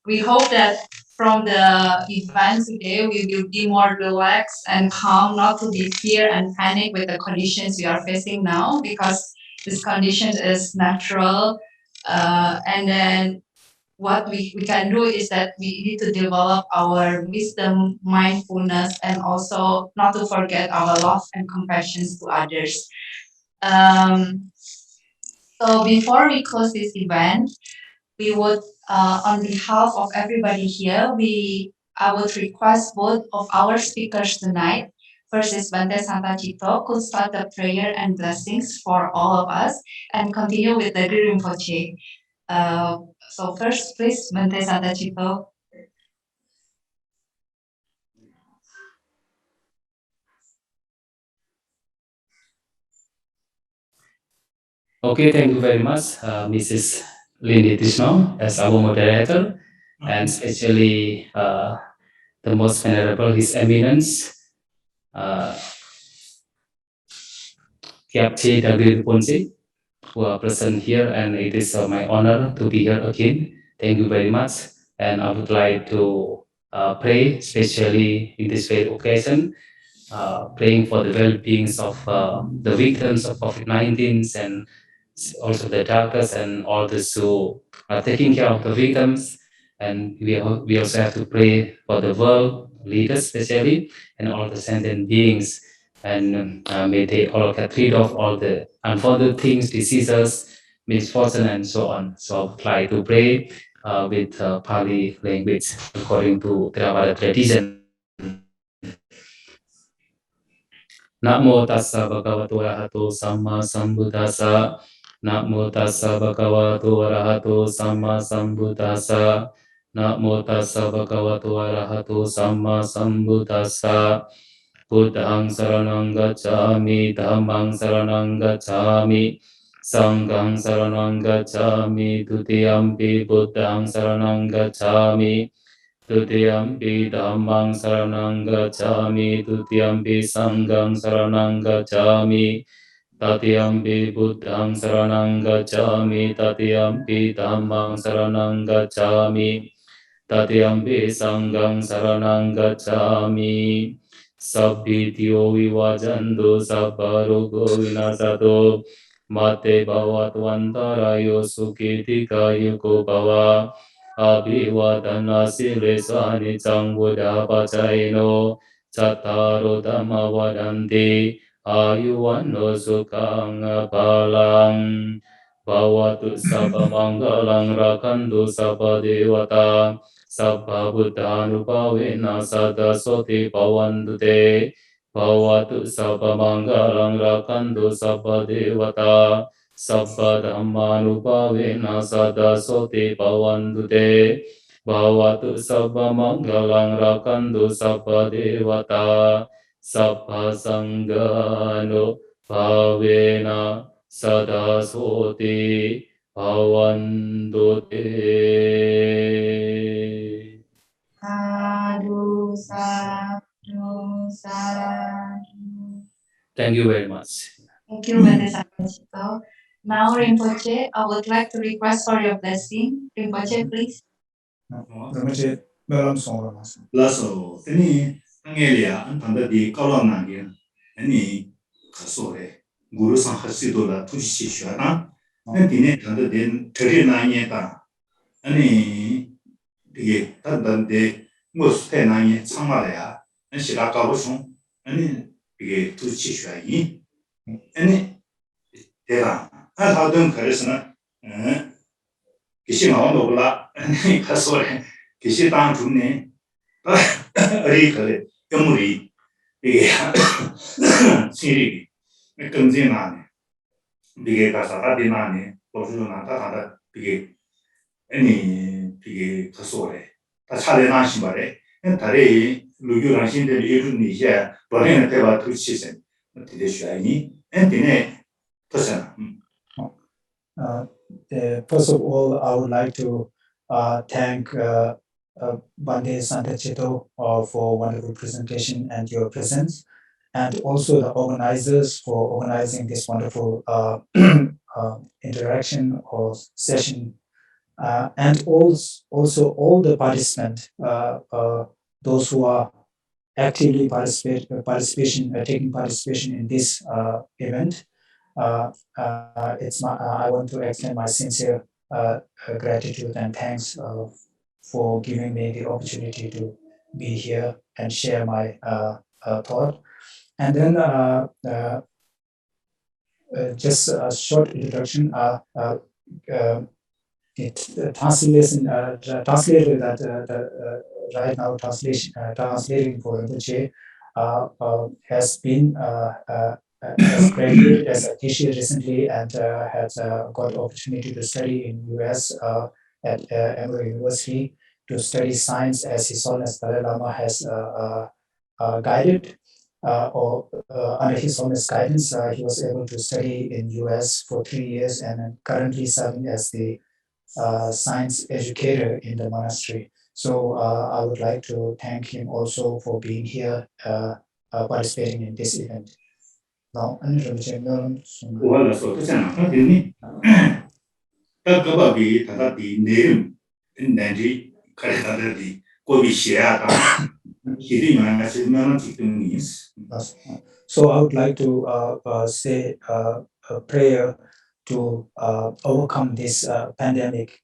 We hope that from the event today, we will be more relaxed and calm, not to be fear and panic with the conditions we are facing now, because this condition is natural. And then what we can do is that we need to develop our wisdom, mindfulness, and also not to forget our love and compassion to others. So before we close this event, we would, on behalf of everybody here, I would request both of our speakers tonight. First is Bante Santachito, could start the prayer and blessings for all of us, and continue with the Guru Rinpoche. So first, please, Bante Santachito. Okay, thank you very much, Mrs. Lindy Tishno, as our moderator, and especially the most venerable His Eminence, Kyabche Dagir Ponse, who are present here, and it is my honor to be here again. Thank you very much, and I would like to pray, especially in this very occasion, praying for the well-beings of the victims of COVID-19 and also the doctors and all those who are taking care of the victims. And we also have to pray for the world leaders, especially, and all the sentient beings. And may they all get rid of all the unwanted things, diseases, misfortune, and so on. So I would like to pray with Pali language according to Theravada tradition. Namo tassa bhagavato arahato samma sambuddhassa. Namo tassa bhagavato arahato samma sambuddhassa. Namo tassa bhagavato arahato samma sambuddhassa. Buddhang saranang gacchami, dhammang saranang gacchami, sanghang saranang gacchami, tutiyampi buddhang saranang gacchami, tutiyampi dhammang saranang gacchami, tutiyampi sanghang saranang gacchami, tatiyampi buddhang saranang gacchami, tatiyampi dhammang saranang gacchami, tatiyampi sanghang saranang gacchami. Sabbityo vivajantu sabbarogo vinasato mate bhavatwantarayo sukhitikayo yuko bhava abhivadana silesani cangbuddha pacaino cattaro dhamma vadanti ayuvanno sukhang balang bhavatu sabba manggalang rakantu sabba devata Sabba buddhanupavena sada soti bhavantu te bhavatu sabba manggalang rakantu sabba devata sabba dhammanupavena sada soti bhavantu te bhavatu sabba manggalang rakantu sabba devata sabba sanghano bhavena sada soti bhavantu te. Sadhu, sadhu, sadhu. Thank you very much. Thank you, Bante Santachito. Now, Rinpoche, I would like to request for your blessing. Rinpoche, please. Rinpoche, melam songro mas. Laso, teni angelia antanda di kaulana ge, ani kasore guru sang hasido la tushi shwana dine tanda den tere nanye ta ani dige tanda de ngos te nanye changma ya ani shira ka bo shong ani dige tushi shwayi ani dera a ta don karesna kishi ma no la ani kasore kishi tang chune ari kare yomuri dige siri 경제 나네 비게 가서 다디 나네 보수로 나타 하다 비게 아니 비게 가서래 다 차례 나신 말에 다리 루교랑 신들 이룬 이제 번에는 대바 투치선 어떻게 쉬어니 엔디네 터잖아 First of all, I would like to thank Bande Santachito for wonderful presentation and your presence, and also the organizers for organizing this wonderful interaction or session, and also all the participants, those who are actively taking participation in this event. I want to extend my sincere gratitude and thanks for giving me the opportunity to be here and share my thought. And then just a short introduction. Translated that right now translating for Rinpoche has been has graduated as Atisha recently and has got opportunity to study in US at Emory University to study science as His Holiness Dalai Lama has guided. Or under His Holiness guidance, he was able to study in US for 3 years and currently serving as the science educator in the monastery. So I would like to thank him also for being here, participating in this event. Now, wala so tana dini ta gaba bi ta di ne nanji kare ta di ko bi shia ta hidi ma na se na is. So I would like to say a prayer to overcome this pandemic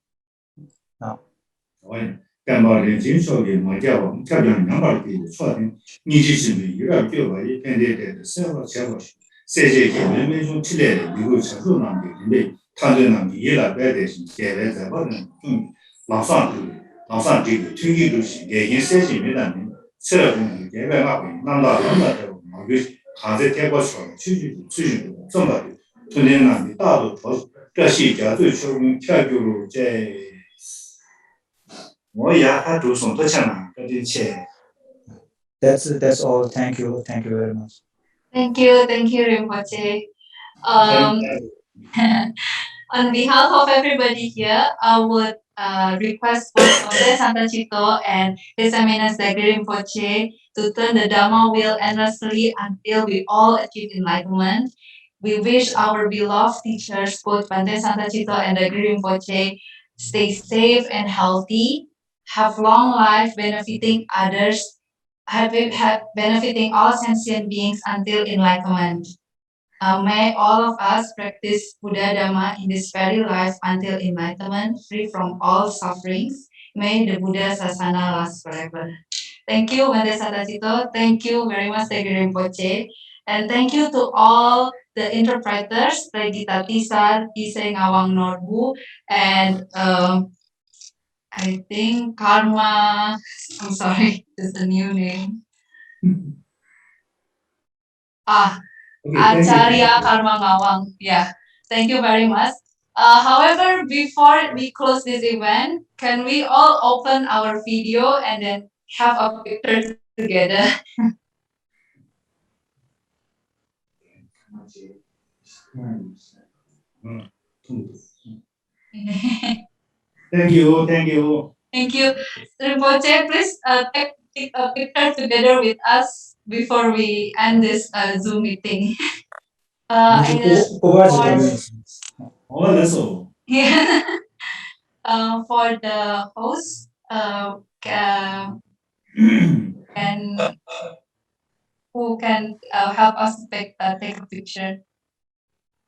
now. 간발의 진속의 모자와 차변 양발이 소화된 니지심이 유럽교와의 팬데데의 세월 제거시 세계의 매매중 칠레의 미국 자주남들인데 탄전남이 예라베 대신 제외자 버는 라산들이 튕기듯이 개인 세심이라는 새로운 개발하고 남다르다고 말이 가제 대과서 취지도 정말 돈내는 다도 더这是家最初跳入在 That's all. Thank you very much. Thank you, Rinpoche. On behalf of everybody here, I would request for Jose Santachito and His Eminence Dagri Rinpoche to turn the Dhamma wheel endlessly until we all achieve enlightenment. We wish our beloved teachers, both Bante Santachito and Dagri Rinpoche, stay safe and healthy, have long life benefiting others, benefiting all sentient beings until enlightenment. May all of us practice Buddha Dhamma in this very life until enlightenment, free from all sufferings. May the Buddha Sasana last forever. Thank you, Bante Santachito. Thank you very much, Dagri Rinpoche. And thank you to all the interpreters, Lady Atisha, Iseng Awang Norbu, and I think Karma, I'm sorry, it's a new name. Acharya Karma Ngawang. Yeah, thank you very much. However, before we close this event, can we all open our video and then have a picture together? Thank you. Thank you. Rinpoche, please take a picture together with us before we end this Zoom meeting. Yeah. For the host, who can help us take a picture?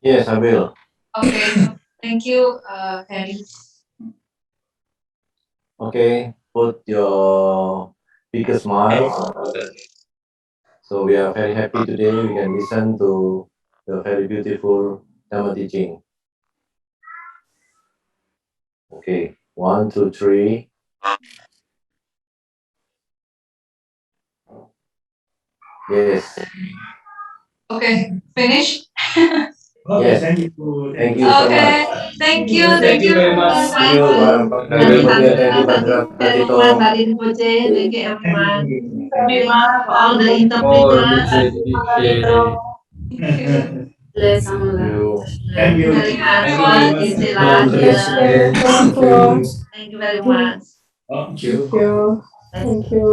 Yes, I will. Okay, thank you, Ferry. Okay, put your biggest smile. So we are very happy today. We can listen to the very beautiful Dhamma teaching. Okay, 1, 2, 3. Yes. Okay, finish. Okay, Yes. thank you. Thank you so Okay, much. thank you, Thank you very much. Thank you, Hari everybody attending Thank you everyone, Hari Rinpoche. Thank you everyone. Thank you for all the Oh, interpreters. Thank you. Thank you. Thank you. Very much Thank you for very much. this Thank you. last. Thank you. Thank you very much. Thank you. Thank you.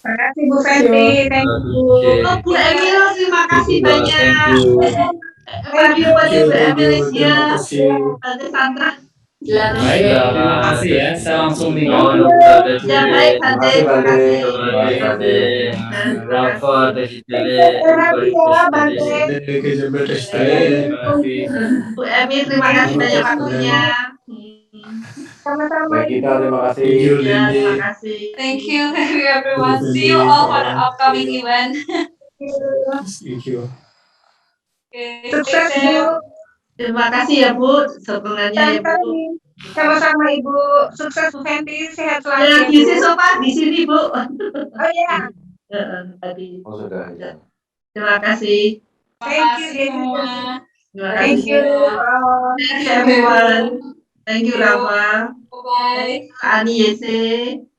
Terima kasih Bu Fenty, thank you. Oh, Bu Emil, terima kasih banyak. Thank you. Thank you. Rinpoche, Bu Emil is Terima here. kasih. Tante Sandra. Baiklah, terima kasih ya. Saya langsung nih Thank kawan you. Dr. Ya Cile. baik, Tante. Terima kasih. Terima kasih. Rafa, Teh Cile, Terima kasih ya, Bante. Dari jember Terima kasih. Bu Emil, terima kasih banyak waktunya. Sama-sama Baik, Ibu. kita terima kasih. Ya, terima kasih. Thank you everyone. See you all for the upcoming event. Thank you. Okay, Sukses stay safe. Bu. Terima kasih ya Bu, sokongannya ya Bu. Sama-sama Ibu. Sukses Bu Fenty, sehat selalu Ya, ya Bu. gizi sopan di sini Bu. Oh ya, Tadi. Oh, sudah ya. Terima kasih. thank you Makasih semua. Terima Thank kasih. you. Thank you everyone. Thank you Rafa. Bye bye. Ani Yese.